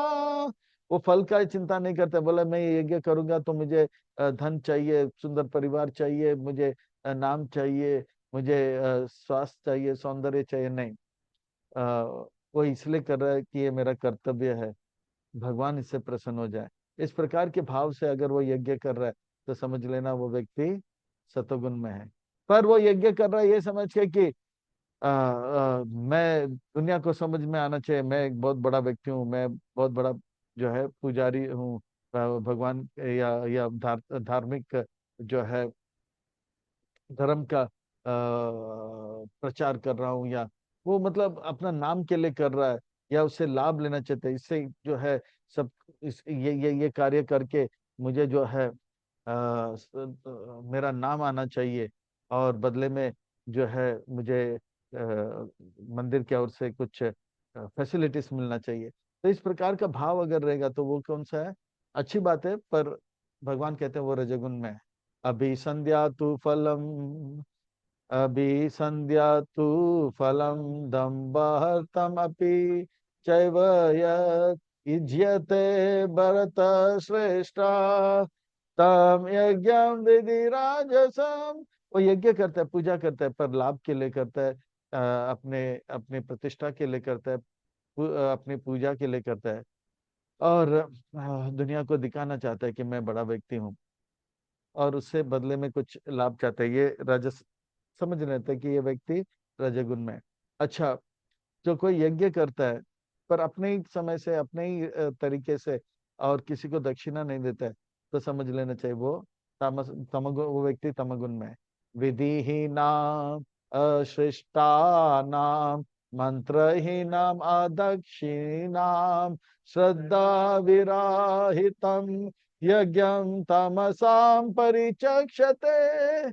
वो फल का चिंता नहीं करते, बोले मैं ये यज्ञ करूंगा तो मुझे धन चाहिए, सुंदर परिवार चाहिए, मुझे नाम चाहिए, मुझे स्वास्थ्य चाहिए, सौंदर्य चाहिए, नहीं। वो इसलिए कर रहा है कि ये मेरा कर्तव्य है, भगवान इससे प्रसन्न हो जाए। इस प्रकार के भाव से अगर वो यज्ञ कर रहा है, तो समझ लेना वो व्यक्ति सतोगुण में है। पर वो यज्ञ कर रहा है ये समझ के कि मैं दुनिया को समझ में आना चाहिए, मैं एक बहुत बड़ा व्यक्ति हूँ, मैं बहुत बड़ा जो है पुजारी हूँ, भगवान या धार्मिक जो है धर्म का प्रचार कर रहा हूँ, या वो मतलब अपना नाम के लिए कर रहा है, या उससे लाभ लेना चाहते हैं, इससे जो है सब ये कार्य करके मुझे जो है मेरा नाम आना चाहिए, और बदले में जो है मुझे मंदिर की ओर से कुछ फैसिलिटीज मिलना चाहिए। तो इस प्रकार का भाव अगर रहेगा तो वो कौन सा है, अच्छी बात है, पर भगवान कहते हैं वो रजोगुण में है। अभी संध्या तु फलम, अभी संध्या तु फलम दम्भर्तमपि चैव यत् युज्यते भरत श्रेष्ठा तम यज्ञम विधि राजसम। वो यज्ञ करता है, पूजा करता है, पर लाभ के लिए करता है, अपने अपने प्रतिष्ठा के लिए करता है, अपनी पूजा के लिए करता है, और दुनिया को दिखाना चाहता है कि मैं बड़ा व्यक्ति हूँ, और उससे बदले में कुछ लाभ चाहते हैं। ये राजस समझ लेते हैं कि ये व्यक्ति रजोगुण में है। अच्छा, जो कोई यज्ञ करता है पर अपने ही समय से, अपने ही तरीके से, और किसी को दक्षिणा नहीं देता है, तो समझ लेना चाहिए वो तमगुण, वो व्यक्ति तमगुण में है। विधिहीनाम अशिष्टानाम मंत्रहीनाम अदक्षिणाम श्रद्धा विराहितम यज्ञम तमसाम परिचक्षते।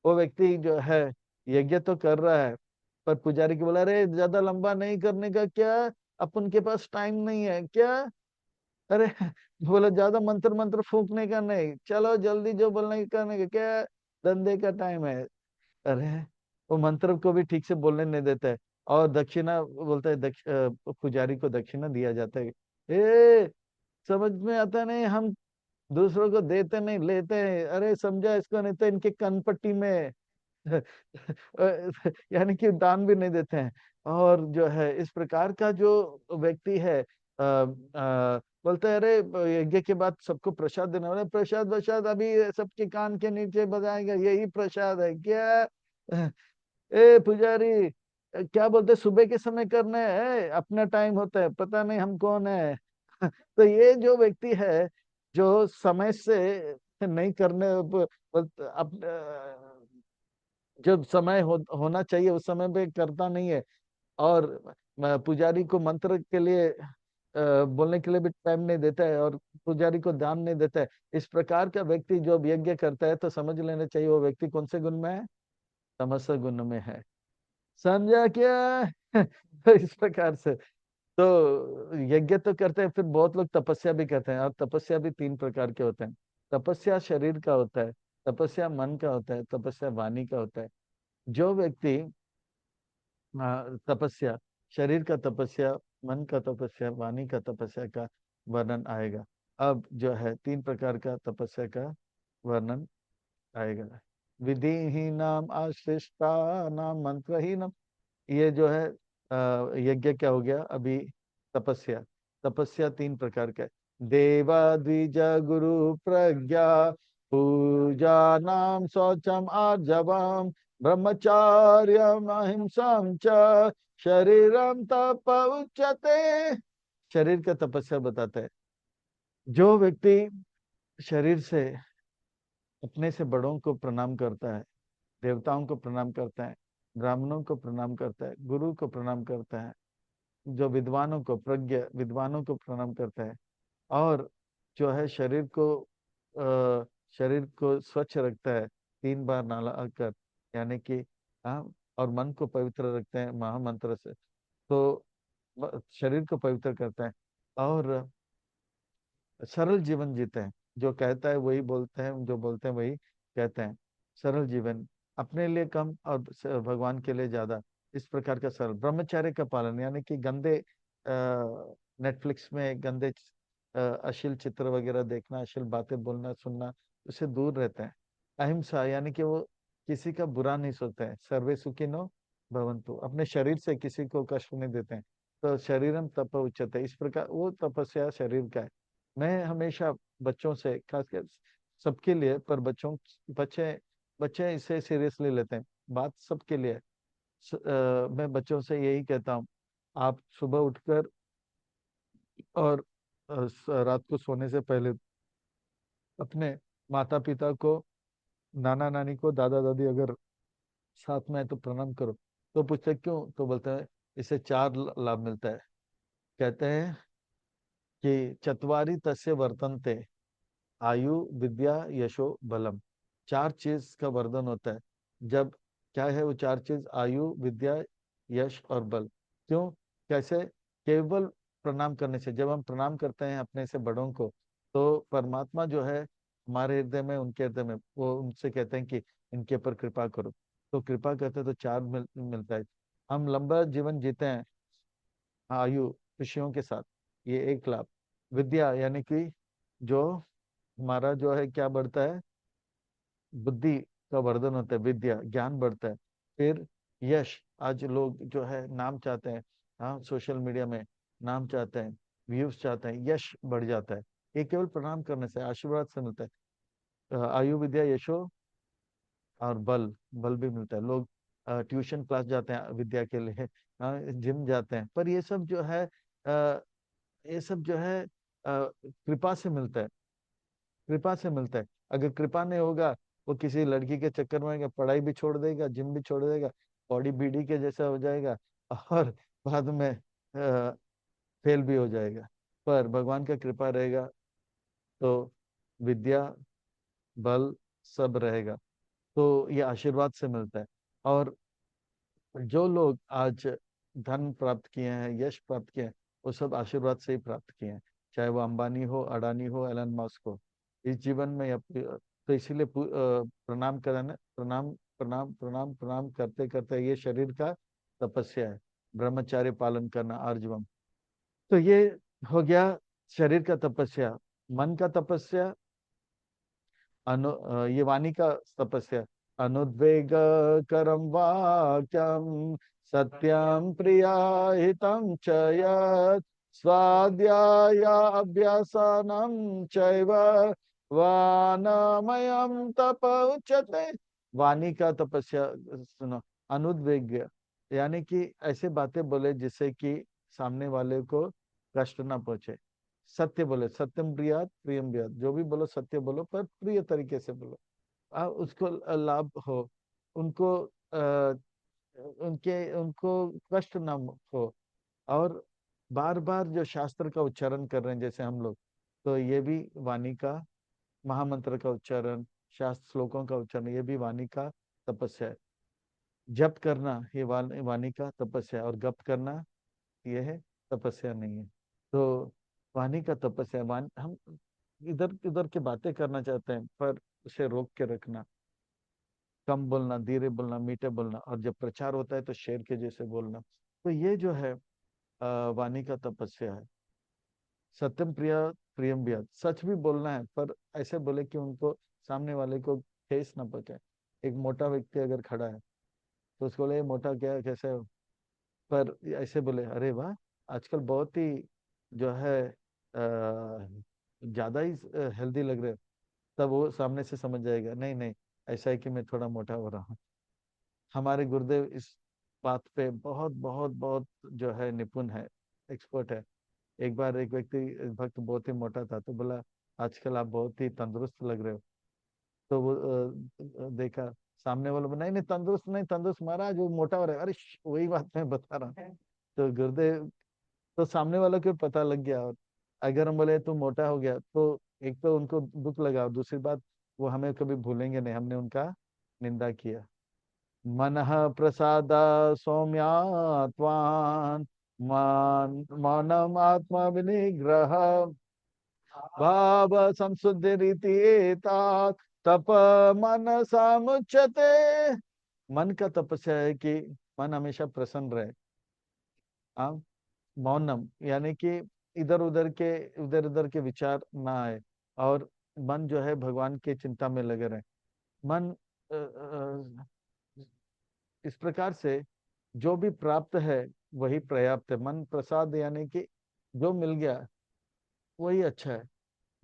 वो व्यक्ति जो है यज्ञ तो कर रहा है, पर पुजारी को बोला, अरे ज्यादा लंबा नहीं करने का क्या, अपन के पास टाइम नहीं है क्या, अरे बोला ज्यादा मंत्र मंत्र फूकने का नहीं, चलो जल्दी जो बोलने का करने का क्या, धंधे का टाइम है। अरे वो मंत्र को भी ठीक से बोलने नहीं देता है, और दक्षिणा बोलता है, पुजारी को दक्षिणा दिया जाता है ए, समझ में आता नहीं, हम दूसरों को देते नहीं, लेते हैं। अरे समझा इसको, नहीं तो इनके कनपट्टी में यानी कि दान भी नहीं देते हैं। और जो है इस प्रकार का जो व्यक्ति है, बोलते हैं अरे यज्ञ के बाद सबको प्रसाद देना, बोले प्रसाद वसाद अभी सबके कान के नीचे बजाएगा, यही प्रसाद है क्या? ए पुजारी, क्या बोलते, सुबह के समय करना है, अपना टाइम होता है, पता नहीं हम कौन है। तो ये जो व्यक्ति है, जो समय से नहीं करने, अब जब समय होना चाहिए उस समय पे करता नहीं है, और पुजारी को मंत्र के लिए बोलने के लिए भी टाइम नहीं देता है, और पुजारी को दान नहीं देता है। इस प्रकार का व्यक्ति जो यज्ञ करता है, तो समझ लेना चाहिए वो व्यक्ति कौन से गुण में है? तमस गुण में है। समझा क्या? तो इस प्रकार से तो यज्ञ तो करते हैं, फिर बहुत लोग तपस्या भी करते हैं, और तपस्या भी तीन प्रकार के होते हैं। तपस्या शरीर का होता है, तपस्या मन का होता है, तपस्या वाणी का होता है। जो व्यक्ति तपस्या, शरीर का तपस्या, मन का तपस्या, वाणी का तपस्या का वर्णन आएगा। अब जो है तीन प्रकार का तपस्या का वर्णन आएगा। विधिहीनाम आशिष्टा नाम मंत्रहीनम, ये जो है यज्ञ क्या हो गया अभी? तपस्या। तपस्या तीन प्रकार का है। देवा द्विज गुरु प्रज्ञा, पूजा नाम शौचम आर्जवम, ब्रह्मचार्यम अहिंसम च, शरीरम तप उच्यते। शरीर का तपस्या बताता है। जो व्यक्ति शरीर से अपने से बड़ों को प्रणाम करता है, देवताओं को प्रणाम करता है, ब्राह्मणों को प्रणाम करता है, गुरु को प्रणाम करता है, जो विद्वानों को, प्रज्ञ विद्वानों को प्रणाम करता है, और जो है शरीर को स्वच्छ रखता है, 3 बार नहा कर, यानी कि हाँ, और मन को पवित्र रखते हैं महामंत्र से, तो शरीर को पवित्र करता है, और सरल जीवन जीते हैं। जो कहता है वही बोलते हैं, जो बोलते हैं वही कहते हैं। सरल जीवन, अपने लिए कम और भगवान के लिए ज्यादा, इस प्रकार का सरल ब्रह्मचर्य का पालन, यानी कि गंदे नेटफ्लिक्स में गंदे अश्लील चित्र वगैरह देखना, अश्लील बातें बोलना सुनना, उससे दूर रहते हैं। अहिंसा, यानी कि वो किसी का बुरा नहीं सोचते हैं। सर्वे सुखिनो भवन्तु, अपने शरीर से किसी को कष्ट नहीं देते हैं। तो शरीरम तप उच्यते, इस प्रकार वो तपस्या शरीर का है। मैं हमेशा बच्चों से, खासकर सबके लिए, पर बच्चे बच्चे इसे सीरियसली लेते हैं, बात सबके लिए है। मैं बच्चों से यही कहता हूँ, आप सुबह उठकर और रात को सोने से पहले अपने माता पिता को, नाना नानी को, दादा दादी अगर साथ में है तो प्रणाम करो। तो पूछते क्यों? तो बोलते हैं इससे 4 लाभ मिलता है। कहते हैं कि चत्वारि तस्य वर्तन्ते, आयु विद्या यशो बलम। 4 चीज का वर्धन होता है जब, क्या है वो 4 चीज? आयु, विद्या, यश और बल। क्यों? कैसे? केवल प्रणाम करने से, जब हम प्रणाम करते हैं अपने से बड़ों को, तो परमात्मा जो है हमारे हृदय में, उनके हृदय में, वो उनसे कहते हैं कि इनके ऊपर कृपा करो। तो कृपा करते हैं तो 4 मिलता है। हम लंबा जीवन जीते हैं आयु, खुशियों के साथ, ये एक लाभ। विद्या, यानी कि जो हमारा जो है क्या बढ़ता है? बुद्धि का वर्धन होता है, विद्या ज्ञान बढ़ता है। फिर यश, आज लोग जो है नाम चाहते हैं, हाँ, सोशल मीडिया में नाम चाहते हैं, व्यूज चाहते हैं, यश बढ़ जाता है। ये केवल प्रणाम करने से, आशीर्वाद से मिलता है। आयु विद्या यशो और बल, बल भी मिलता है। लोग ट्यूशन क्लास जाते हैं विद्या के लिए, जिम जाते हैं, पर ये सब जो है कृपा से मिलता है। कृपा से मिलता है। अगर कृपा नहीं होगा, वो किसी लड़की के चक्कर में आएगा, पढ़ाई भी छोड़ देगा, जिम भी छोड़ देगा, बॉडी बीडी के जैसा हो जाएगा, और बाद में फेल भी हो जाएगा। पर भगवान का कृपा रहेगा तो विद्या, बल सब रहेगा। तो ये आशीर्वाद से मिलता है। और जो लोग आज धन प्राप्त किए हैं, यश प्राप्त किए हैं, वो सब आशीर्वाद से ही प्राप्त किए हैं। चाहे वो अंबानी हो, अडानी हो, एलन मस्क हो, इस जीवन में तो इसीलिए प्रणाम करना, प्रणाम प्रणाम प्रणाम प्रणाम करते करते ये शरीर का तपस्या है। ब्रह्मचार्य पालन करना, आर्जवम। तो ये हो गया शरीर का तपस्या। मन का तपस्या, ये वाणी का तपस्या। अनुद्वेग करम वाक्यम सत्यम प्रिया हितम च यत् स्वाध्याय अभ्यासानं चैव वानमयम तप उच्यते। वाणी का तपस्या सुनो। अनुद्वेग यानी कि ऐसे बातें बोले जिससे कि सामने वाले को कष्ट ना पहुंचे। सत्य बोले, सत्यम प्रियात प्रियम ब्रियात, जो भी बोलो सत्य बोलो पर प्रिय तरीके से बोलो। उसको लाभ हो, उनको उनको कष्ट ना हो। और बार बार जो शास्त्र का उच्चारण कर रहे हैं जैसे हम लोग, तो ये भी वाणी का, महामंत्र का उच्चारण, शास्त्र श्लोकों का उच्चारण, ये भी वाणी का तपस्या है। जप करना ये वाणी का तपस्या है, और गप करना ये है तपस्या नहीं है। तो वाणी का तपस्या, वाणी हम इधर उधर की बातें करना चाहते हैं पर उसे रोक के रखना, कम बोलना, धीरे बोलना, मीठे बोलना, और जब प्रचार होता है तो शेर के जैसे बोलना। तो ये जो है वाणी का तपस्या है। सत्यम प्रिया प्रियम भी, सच भी बोलना है पर ऐसे बोले कि उनको, सामने वाले को ठेस ना पहुंचे। एक मोटा व्यक्ति अगर खड़ा है तो उसको बोले, "ये मोटा क्या, कैसे हो?" पर ऐसे बोले, "अरे वाह, आजकल बहुत ही जो है ज्यादा ही हेल्दी लग रहे हो", तब वो सामने से समझ जाएगा, नहीं नहीं, ऐसा है कि मैं थोड़ा मोटा हो रहा हूँ। हमारे गुरुदेव इस बात पे बहुत बहुत बहुत जो है निपुण है, एक्सपर्ट है। एक बार एक व्यक्ति, भक्त बहुत ही मोटा था, तो बोला, "आजकल आप बहुत ही तंदुरुस्त लग रहे हो"। तो वो देखा, सामने वाला बोला, "नहीं नहीं, तंदुरुस्त नहीं, तंदुरुस्त महाराज, वो मोटा हो रहा है"। अरे वही बात मैं बता रहा हूँ। तो गुरुदेव, तो सामने वालों को पता लग गया। और अगर हम बोले तू मोटा हो गया, तो एक तो उनको दुख लगा, और दूसरी बात, वो हमें कभी भूलेंगे नहीं, हमने उनका निंदा किया। मनः प्रसाद सौम्यात्वान् मौनम आत्मा विनिग्रह भाव संशुद्धि रीति एतात तप मन समुच्यते। मन का तपस्या है कि मन हमेशा प्रसन्न रहे। हाँ, मौनम यानी कि इधर उधर के विचार ना आए, और मन जो है भगवान के चिंता में लगे रहे। मन इस प्रकार से जो भी प्राप्त है वही पर्याप्त है। मन प्रसाद यानी कि जो मिल गया वही अच्छा है,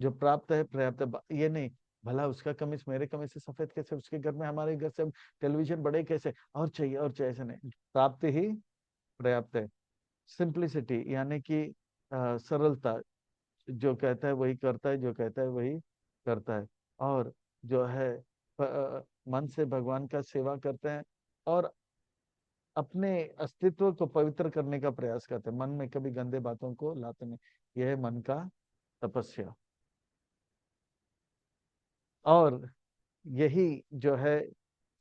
जो प्राप्त है पर्याप्त है। ये नहीं, भला उसका कमीज मेरे कमीज से सफेद कैसे, उसके घर में, हमारे घर से टेलीविजन बड़े कैसे, और चाहिए और चाहिए, ऐसे नहीं। प्राप्त ही पर्याप्त है। सिंप्लिसिटी यानी कि सरलता, जो कहता है वही करता है, जो कहता है वही करता है। और जो है मन से भगवान का सेवा करते हैं, और अपने अस्तित्व को पवित्र करने का प्रयास करते हैं, मन में कभी गंदे बातों को लाते नहीं। यह है मन का तपस्या। और यही जो है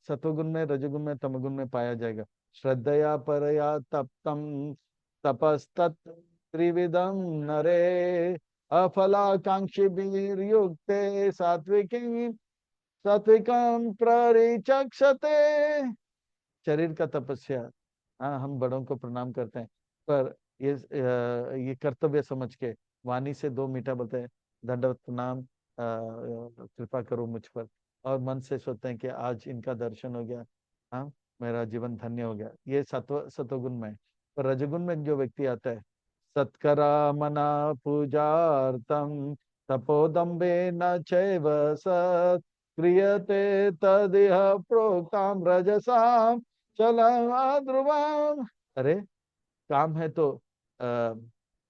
सतोगुण में, रजोगुण में, तमोगुण में पाया जाएगा। श्रद्धया परया तप्तम तपस्तत् त्रिविधम नरे अफलाकांक्षी युक्ते सात्विकी सात्विकम प्ररिचक्षते। शरीर का तपस्या, हाँ हम बड़ों को प्रणाम करते हैं, पर ये कर्तव्य समझ के वाणी से दो मीठा बोलते हैं, दंडवत प्रणाम, कृपा करो मुझ पर। और मन से सोचते हैं कि आज इनका दर्शन हो गया, हाँ मेरा जीवन धन्य हो गया। ये सतोगुण में है। पर रजोगुण में जो व्यक्ति आता है, सत्करा मना पूजार्थम तपोदम्बे न चैव सत् क्रियते तदिह प्रोक्ताम रजसाम चलम ध्रुवम। अरे काम है तो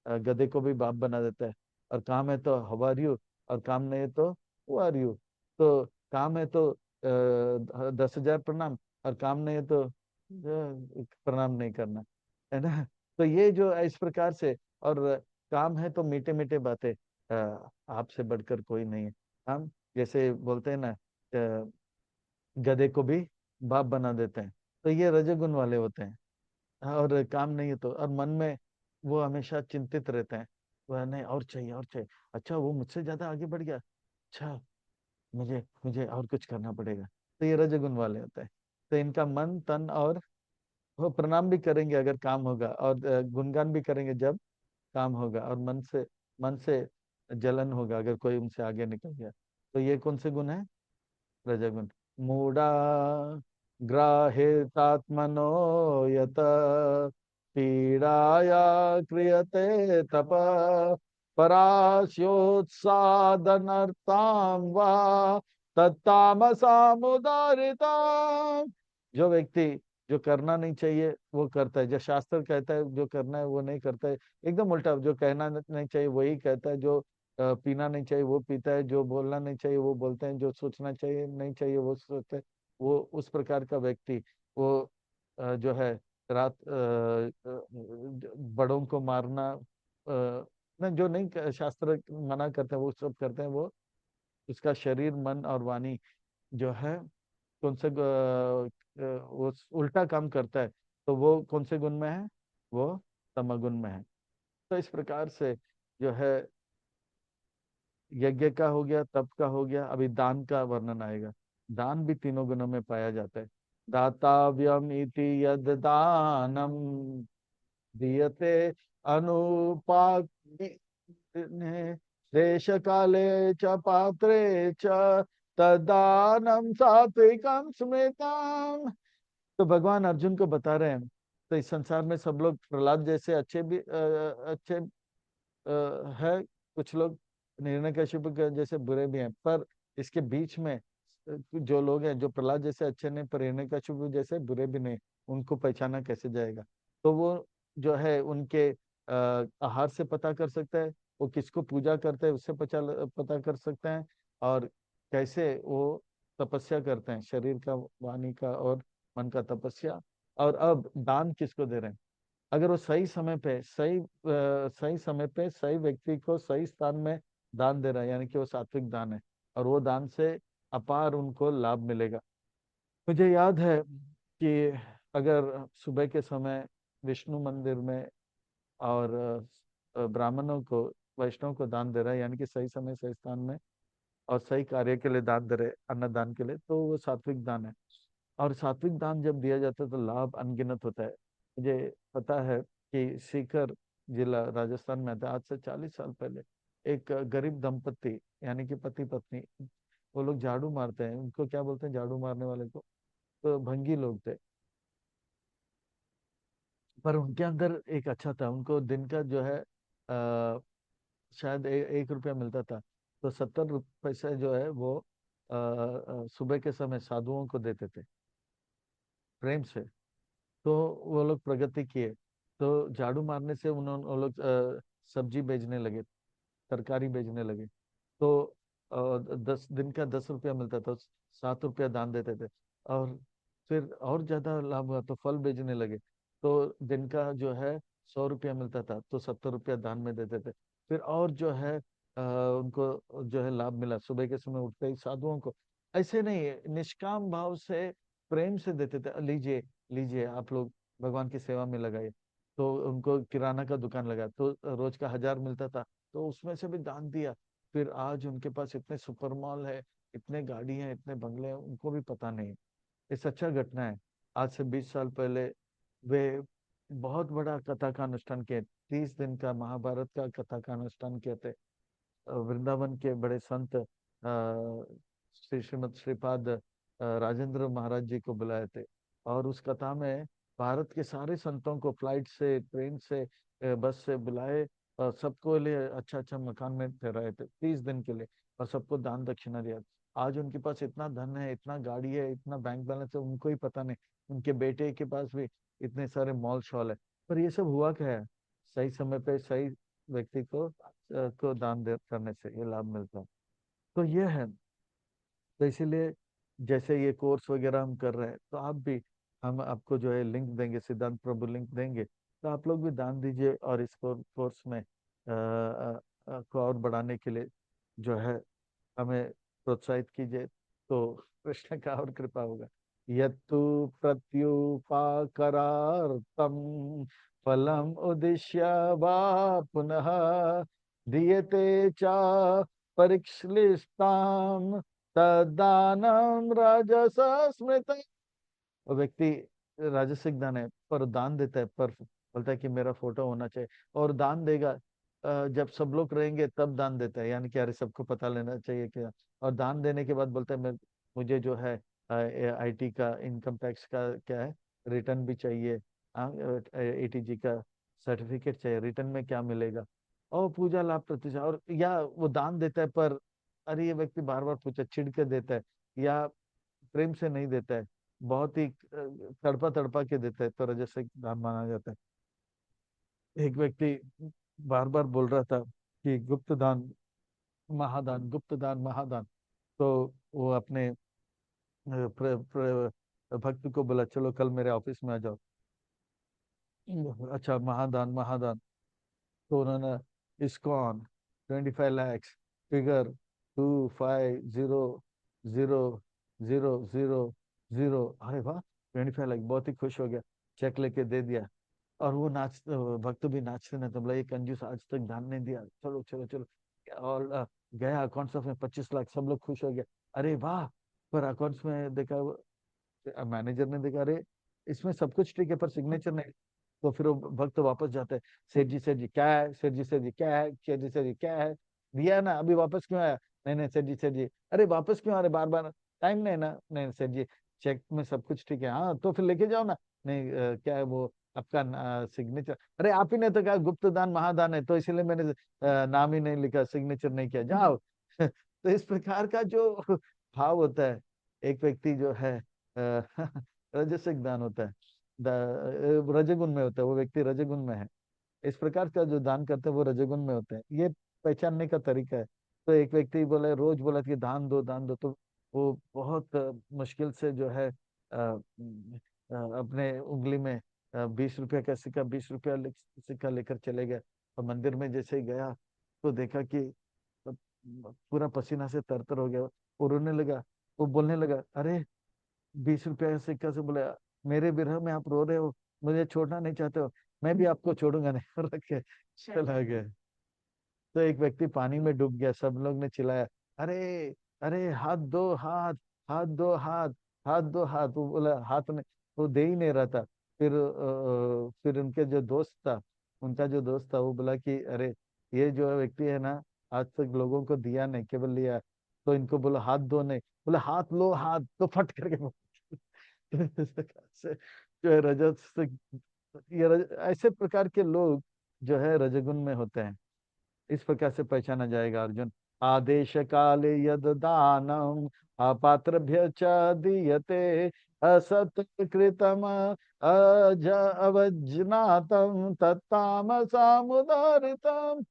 गधे को भी बाप बना देता है, और काम है तो हाउ आर यू, और काम नहीं है तो हु आर यू। तो काम है तो 10,000 प्रणाम, और काम नहीं है तो प्रणाम नहीं करना, है ना। तो ये जो इस प्रकार से, और काम है तो मीठे मीठे बातें, आपसे बढ़कर कोई नहीं है। हम जैसे बोलते हैं ना, गधे को भी बाप बना देते हैं। तो ये रजोगुण वाले होते हैं। और काम नहीं है तो, और मन में वो हमेशा चिंतित रहते हैं, वह नहीं, और चाहिए और चाहिए, अच्छा वो मुझसे ज्यादा आगे बढ़ गया, अच्छा मुझे मुझे और कुछ करना पड़ेगा। तो ये रजोगुण वाले होते हैं। तो इनका मन तन, और वो प्रणाम भी करेंगे अगर काम होगा, और गुणगान भी करेंगे जब काम होगा, और मन से जलन होगा अगर कोई उनसे आगे निकल गया। तो ये कौन से गुण है? रजोगुण। मूढ़ा ग्राहितात्मनो यत पीड़ाया क्रियते तप परास्योत्सादनर्तां वा तत्तामसामुदारिताम्। जो व्यक्ति जो करना नहीं चाहिए वो करता है, जो शास्त्र कहता है जो करना है वो नहीं करता है, एकदम उल्टा। जो कहना नहीं चाहिए वही कहता है, जो पीना नहीं चाहिए वो पीता है, जो बोलना नहीं चाहिए वो बोलते हैं, जो सोचना चाहिए नहीं चाहिए वो सोचते हैं। वो उस प्रकार का व्यक्ति, वो जो है रात बड़ों को मारना, नहीं, जो नहीं शास्त्र मना करते हैं वो सब करते हैं, वो उसका शरीर मन और वाणी जो है कौन से वो उल्टा काम करता है, तो वो कौन से गुण में है? वो तमगुण में है। तो इस प्रकार से जो है यज्ञ का हो गया, तप का हो गया, अभी दान का वर्णन आएगा। दान भी तीनों गुणों में पाया जाता है। दातव्यम इति यद दानम दीयते अनुपाने देश काले च पात्रे च तदानम सात्विकम स्मृतम। तो भगवान अर्जुन को बता रहे हैं, तो इस संसार में सब लोग प्रहलाद जैसे अच्छे भी अच्छे है, कुछ लोग हिरण्यकशिपु के जैसे बुरे भी हैं, पर इसके बीच में जो लोग हैं जो प्रहलाद जैसे अच्छे नहीं पर हिरण्यकशिपु जैसे बुरे भी नहीं, उनको पहचाना कैसे जाएगा? तो वो जो है उनके आहार से पता कर सकता है, वो किसको पूजा करते हैं उससे पता कर सकते हैं, और कैसे वो तपस्या करते हैं, शरीर का, वाणी का और मन का तपस्या। और अब दान किसको दे रहे हैं? अगर वो सही समय पे सही व्यक्ति को सही स्थान में दान दे रहा है, यानी कि वो सात्विक दान है, और वो दान से अपार उनको लाभ मिलेगा। मुझे याद है कि अगर सुबह के समय विष्णु मंदिर में और ब्राह्मणों को, वैष्णव को दान दे रहा है, यानी कि सही समय सही स्थान में और सही कार्य के लिए दान दे रहे, अन्नदान के लिए, तो वो सात्विक दान है। और सात्विक दान जब दिया जाता है तो लाभ अनगिनत होता है। मुझे पता है कि सीकर जिला राजस्थान में था, आज से 40 साल पहले एक गरीब दंपत्ति, यानी कि पति पत्नी, वो लोग झाड़ू मारते हैं, उनको क्या बोलते हैं झाड़ू मारने वाले को? तो भंगी लोग थे। पर उनके अंदर एक अच्छा था, उनको दिन का जो है शायद 1 रुपया मिलता था, तो 70 पैसे जो है वो सुबह के समय साधुओं को देते थे, प्रेम से। तो वो लोग प्रगति किए, तो झाड़ू मारने से उन्होंने वो लोग सब्जी बेचने लगे, तरकारी बेचने लगे। तो 10 दिन का 10 रुपया मिलता था, 7 रुपया दान देते थे। और फिर और ज्यादा लाभ हुआ तो फल बेचने लगे, तो दिन का जो है 100 रुपया मिलता था, तो 70 रुपया दान में देते थे। फिर और जो है उनको जो है लाभ मिला, सुबह के समय उठते ही साधुओं को, ऐसे नहीं निष्काम भाव से प्रेम से देते थे, लीजिए लीजिए आप लोग भगवान की सेवा में लगाइए। तो उनको किराना का दुकान लगा, तो रोज का 1000 मिलता था, तो उसमें से भी दान दिया। फिर आज उनके पास इतने सुपर मॉल है, इतने गाड़ी हैं, इतने बंगले हैं, उनको भी पता नहीं। ये सच्चा घटना है। आज से 20 साल पहले वे बहुत बड़ा कथा का अनुष्ठान किए, 30 दिन का महाभारत का कथा का अनुष्ठान किए थे। वृंदावन के बड़े संत श्री श्रीमद श्रीपाद राजेंद्र महाराज जी को बुलाए थे, और उस कथा में भारत के सारे संतों को फ्लाइट से, ट्रेन से, बस से बुलाए, और सबको लिए अच्छा अच्छा मकान में ठहराए थे 30 दिन के लिए, और सबको दान दक्षिणा दिया। आज उनके पास इतना धन है, इतना गाड़ी है, इतना बैंक बैलेंस है, उनको ही पता नहीं। उनके बेटे के पास भी इतने सारे मॉल शॉल है। पर ये सब हुआ क्या है? सही समय पे सही व्यक्ति को दान दे करने से ये लाभ मिलता है। तो ये है। तो इसीलिए जैसे ये कोर्स वगैरह हम कर रहे हैं, तो आप भी, हम आपको जो है लिंक देंगे, सिद्धांत प्रभु लिंक देंगे, तो आप लोग भी दान दीजिए, और इस कोर्स में को और बढ़ाने के लिए जो है हमें प्रोत्साहित कीजिए, तो कृष्ण का और कृपा होगा। यत्तु प्रत्युपकारार्थम फलम उद्दिश्य वा पुनः दीयते च परिक्लिष्टाम तदानम राजस स्मृत। वो व्यक्ति राजसिक दान है पर दान देता है, पर बोलता है कि मेरा फोटो होना चाहिए। और दान देगा जब सब लोग रहेंगे तब दान देता है, यानी कि अरे सबको पता लेना चाहिए क्या। और दान देने के बाद बोलता है मैं मुझे जो है आईटी का इनकम टैक्स का क्या है रिटर्न भी चाहिए, एटीजी का सर्टिफिकेट चाहिए, रिटर्न में क्या मिलेगा। और पूजा लाभ प्रतिष्ठा, और या वो दान देता है पर अरे ये व्यक्ति बार बार पूछा चिढ़ के देता है या प्रेम से नहीं देता है, बहुत ही तड़पा तड़पा के देता है, तो रजसिक दान माना जाता है। एक व्यक्ति बार बार बोल रहा था कि गुप्त दान महादान, गुप्त दान महादान। तो वो अपने भक्त को बोला चलो कल मेरे ऑफिस में आ जाओ। अच्छा महादान महादान। तो उन्होंने इस्कॉन 25 लाख, फिगर 25000000। अरे वाह, 25 लाख, बहुत ही खुश हो गया, चेक लेके दे दिया। और वो भक्त भी नाचते ना, तो बोला ये कंजूस आज तक दान नहीं दिया, चलो चलो चलो। और गया अकाउंट्स में 25 लाख, सब लोग खुश हो गया। अरे वाह, पर अकाउंट्स में देखा, मैनेजर ने देखा अरे इसमें सब कुछ ठीक है पर सिग्नेचर नहीं। तो फिर वो भक्त वापस जाता है, सेठ जी क्या है, सेठ जी क्या है, सेठ जी क्या है, दिया ना अभी वापस क्यों आया। नहीं नहीं सेठ जी अरे वापस क्यों आ रहे बार बार, टाइम नहीं ना। नहीं सेठ जी चेक में सब कुछ ठीक है, हाँ तो फिर लेके जाओ ना। नहीं क्या है वो आपका सिग्नेचर, अरे आप ही ने तो कहा गुप्त दान महादान है, तो इसलिए मैंने नाम ही नहीं लिखा, सिग्नेचर नहीं किया, जाओ। तो इस प्रकार का जो भाव होता है, एक व्यक्ति जो है रजसिक दान होता है, रजगुण में होता है, वो व्यक्ति रजगुण में है। इस प्रकार का जो दान करते हैं वो रजोगुण में होते हैं, ये पहचानने का तरीका है। तो एक व्यक्ति बोले रोज बोला कि दान दो, तो वो बहुत मुश्किल से जो है अपने उंगली में 20 रुपया का सिक्का, 20 रुपया सिक्का लेकर चले गए। और मंदिर में जैसे ही गया तो देखा कि पूरा पसीना से तरतर हो गया, वो रोने लगा। वो बोलने लगा अरे 20 रुपया का सिक्का से, बोले मेरे विरह में आप रो रहे हो, मुझे छोड़ना नहीं चाहते हो, मैं भी आपको छोड़ूंगा नहीं। रख के चला गया। तो एक व्यक्ति पानी में डूब गया, सब लोग ने चिल्लाया अरे अरे हाथ दो हाथ, हाथ दो हाथ, हाथ दो हाथ। वो बोला हाथ में, वो दे ही नहीं रहा था। फिर उनके जो दोस्त था, उनका जो दोस्त था वो बोला कि अरे ये जो व्यक्ति है ना, आज तक लोगों को दिया नहीं केवल लिया, तो इनको बोला हाथ दो नहीं, बोला हाथ लो हाथ, तो फट करके इस प्रकार से जो है रजत से, ऐसे प्रकार के लोग जो है रजगुण में होते हैं। इस प्रकार से पहचाना जाएगा अर्जुन। आदेश काले यद दानम अपात्रभ्य च दीयते असत कृतम अवज्ञातम तत्तामसामुदारितम।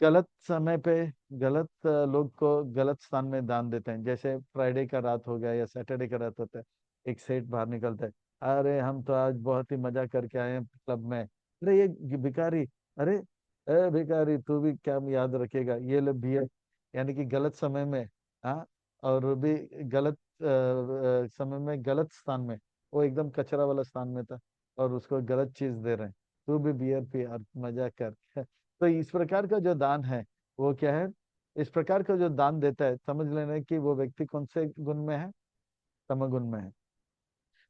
गलत समय पे गलत लोग को गलत स्थान में दान देते हैं। जैसे फ्राइडे का रात हो गया या सैटरडे का रात होता है, एक सेठ बाहर निकलता है, अरे हम तो आज बहुत ही मजा करके आए हैं क्लब में, अरे ये भिखारी, अरे ए भिखारी तू भी क्या याद रखेगा, ये ले बियर। यानी कि गलत समय में, हाँ, और भी गलत समय में गलत स्थान में, वो एकदम कचरा वाला स्थान में था और उसको गलत चीज दे रहे हैं, तू भी बियर पी और मजा कर। तो इस प्रकार का जो दान है वो क्या है, इस प्रकार का जो दान देता है समझ लेना कि वो व्यक्ति कौन से गुण में है, तमगुण में है।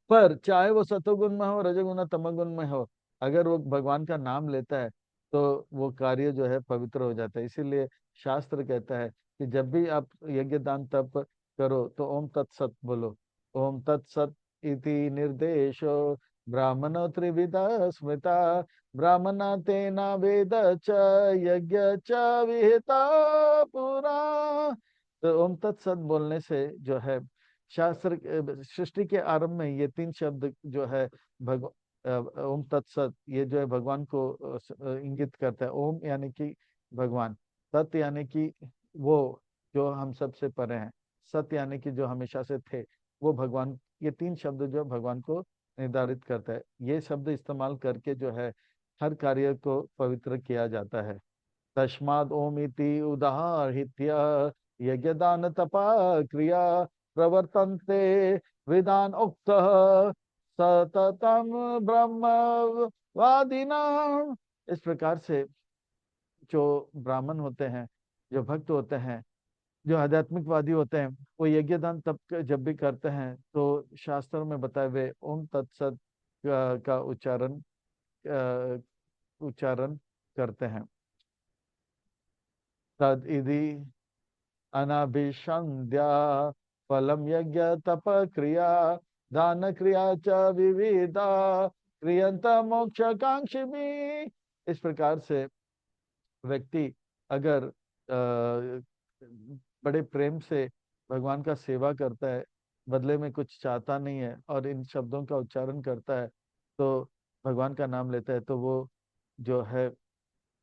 पर चाहे वो सतोगुण में हो, रजोगुण या तमोगुण में हो, अगर वो भगवान का नाम लेता है तो वो कार्य जो है पवित्र हो जाता है। इसीलिए शास्त्र कहता है कि जब भी आप यज्ञ दान तप करो तो ओम तत्सत बोलो। ओम तत्सत इति निर्देशो ब्राह्मणो त्रिविधा स्मृता, ब्राह्मणा तेना वेद च यज्ञ च विहिता पुरा। तो ओम तत्सत बोलने से जो है शास्त्र सृष्टि के आरंभ में ये तीन शब्द जो है भगव ओम तत्सत, ये जो है भगवान को इंगित करता है। ओम यानी कि भगवान, तत् यानी कि वो जो हम सबसे परे हैं, सत यानी कि जो हमेशा से थे वो भगवान। ये तीन शब्द जो है भगवान को निर्धारित करता है। ये शब्द इस्तेमाल करके जो है हर कार्य को पवित्र किया जाता है। तस्माद् ओमिति उदाहृत्य यज्ञदान तपा क्रिया प्रवर्तन्ते विधान उक्त सततम ब्रह्म वादिना। इस प्रकार से जो ब्राह्मण होते हैं, जो भक्त होते हैं, जो आध्यात्मिकवादी होते हैं, वो यज्ञ दान तब जब भी करते हैं तो शास्त्रों में बताए हुए ओम तत्सत का उच्चारण उच्चारण करते हैं। तद इति अनाभिसंध्या फलम यज्ञ तप क्रिया दान क्रिया च विविधा क्रियंत मोक्ष कांक्षी भी। इस प्रकार से व्यक्ति अगर बड़े प्रेम से भगवान का सेवा करता है, बदले में कुछ चाहता नहीं है, और इन शब्दों का उच्चारण करता है, तो भगवान का नाम लेता है, तो जो है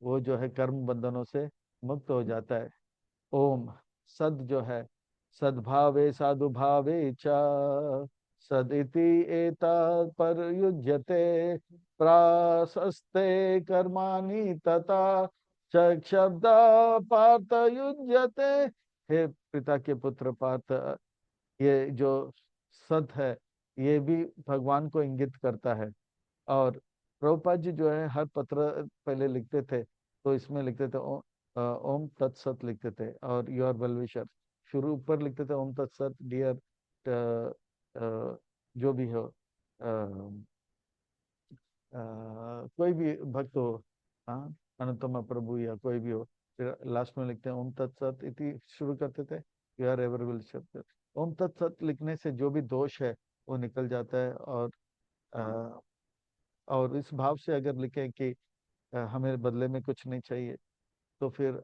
वो जो है कर्म बंधनों से मुक्त हो जाता है। ओम। सद जो है, सद्भावे साधु भावे च सदिति एतत् परयुज्यते प्राशस्ते कर्माणि तथा शब्द पार्थ युज्यते। हे पिता के पुत्र पार्थ, ये जो सत है, ये भी भगवान को इंगित करता है। और प्रभुपाद जी जो है हर पत्र पहले लिखते थे, तो इसमें लिखते थे ओम तत्सत लिखते थे, और योर वेल विशर शुरू ऊपर लिखते थे ओम तत्सत डियर जो भी हो, कोई भी भक्त हो, हाँ, अनुतमा प्रभु या कोई भी हो, फिर लास्ट में लिखते हैं ओम तत्सत इति शुरू करते थे, यू आर एवर विल शब्द। ओम तत्सत लिखने से जो भी दोष है वो निकल जाता है। और इस भाव से अगर लिखें कि हमें बदले में कुछ नहीं चाहिए, तो फिर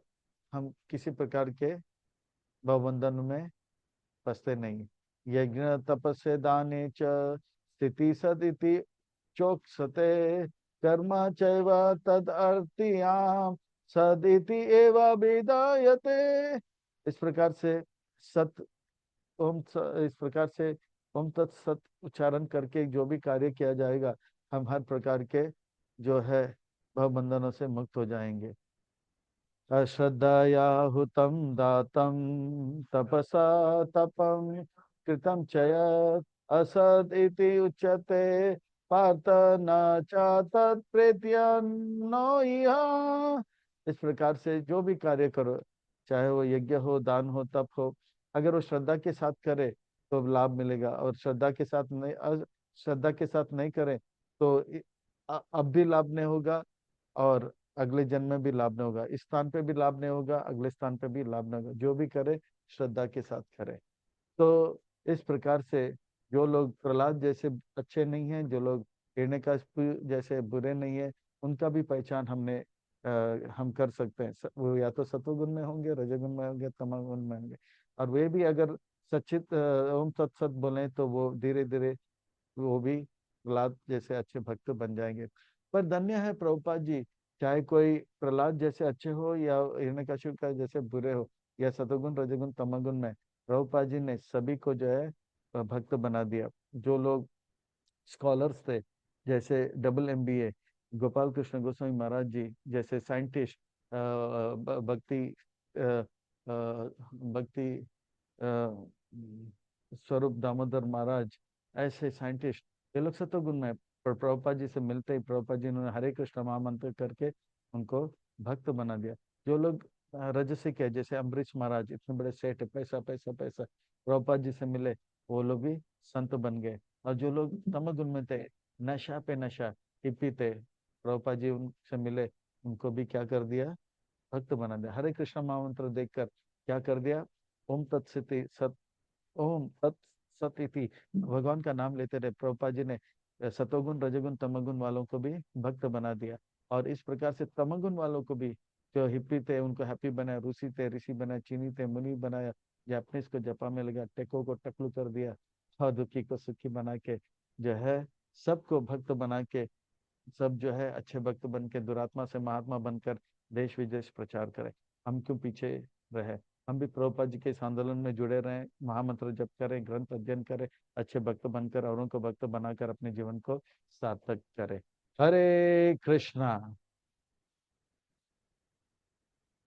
हम किसी प्रकार के भवबंधन में फंसते नहीं। यज्ञ तपस्य दाने च स्थिति सदिति चोक्षते कर्म चैव तद अर्थियाम सदिति एव विधायते। इस प्रकार से सत इस प्रकार से ओम तत्सत उच्चारण करके जो भी कार्य किया जाएगा, हम हर प्रकार के जो है भवबंधनों से मुक्त हो जाएंगे। अश्रद्धया हुतं दातं तपसा तपं कृतं च यत् असद् इति उच्यते पार्थ न च तत्प्रेत्यन्नो इह। इस प्रकार से जो भी कार्य करो, चाहे वो यज्ञ हो, दान हो, तप हो, अगर वो श्रद्धा के साथ करे तो लाभ मिलेगा, और श्रद्धा के साथ नहीं, श्रद्धा के साथ नहीं करें तो अब भी लाभ नहीं होगा, और अगले जन्म में भी लाभ नहीं होगा, इस स्थान पे भी लाभ नहीं होगा, अगले स्थान पे भी लाभ नहीं होगा। जो भी करे श्रद्धा के साथ करे। तो इस प्रकार से जो लोग प्रहलाद जैसे अच्छे नहीं हैं, जो लोग हिरण्यकशिपु जैसे बुरे नहीं है, उनका भी पहचान हम कर सकते हैं। वो या तो सतोगुण में होंगे, रजोगुण में होंगे, तमोगुण में होंगे, और वे भी अगर सचित ओम तत्सत बोले तो वो धीरे धीरे वो भी प्रहलाद जैसे अच्छे भक्त बन जाएंगे। पर धन्य है प्रभुपाद जी, चाहे कोई प्रहलाद जैसे अच्छे हो या हिरण्यकशिपु का जैसे बुरे हो, या सतोगुण रजोगुण तमोगुण में, प्रभुपाद जी ने सभी को जो है भक्त बना दिया। जो लोग स्कॉलर्स थे, जैसे डबल एमबीए गोपाल कृष्ण गोस्वामी महाराज जी जैसे साइंटिस्ट, भक्ति भक्ति स्वरूप दामोदर महाराज, ऐसे साइंटिस्ट, ये लोग सतोगुण में, पर प्रभुपाद जी से मिलते ही प्रभुपाद जी ने हरे कृष्ण महामंत्र करके उनको भक्त बना दिया। जो लोग रजसिक है, जैसे अम्बरीश महाराज इतने बड़े सेठ है, पैसा पैसा पैसा, प्रभुपाद जी से मिले, वो लोग भी संत बन गए। और जो लोग तमोगुण में थे, नशा पे नशा, हिप्पी थे, प्रभुपाद जी उनसे मिले, उनको भी क्या कर दिया, भक्त बना दिया। हरे कृष्ण महामंत्र देखकर क्या कर दिया, ओम तत्सति सत, ओम तत् सत इति भगवान का नाम लेते रहे। प्रभुपाद जी ने सतोगुण रजोगुण तमोगुण वालों को भी भक्त बना दिया, और इस प्रकार से तमोगुण वालों को भी, जो हिप्पी थे उनको हैप्पी बनाया, रूसी थे ऋषि बनाया, चीनी थे मुनि बनाया, जापानीज को जपा में लगा, टेको को टकलू कर दिया, और दुखी को सुखी बना के जो है सबको भक्त बना के, सब जो है अच्छे भक्त बन के दुरात्मा से महात्मा बनकर देश विदेश प्रचार करें। हम क्यों पीछे रहे, हम भी प्रभुपाद जी के इस आंदोलन में जुड़े रहें, महामंत्र जप करें, ग्रंथ अध्ययन करें, अच्छे भक्त बनकर औरों को भक्त बनाकर अपने जीवन को सार्थक करें। हरे कृष्णा।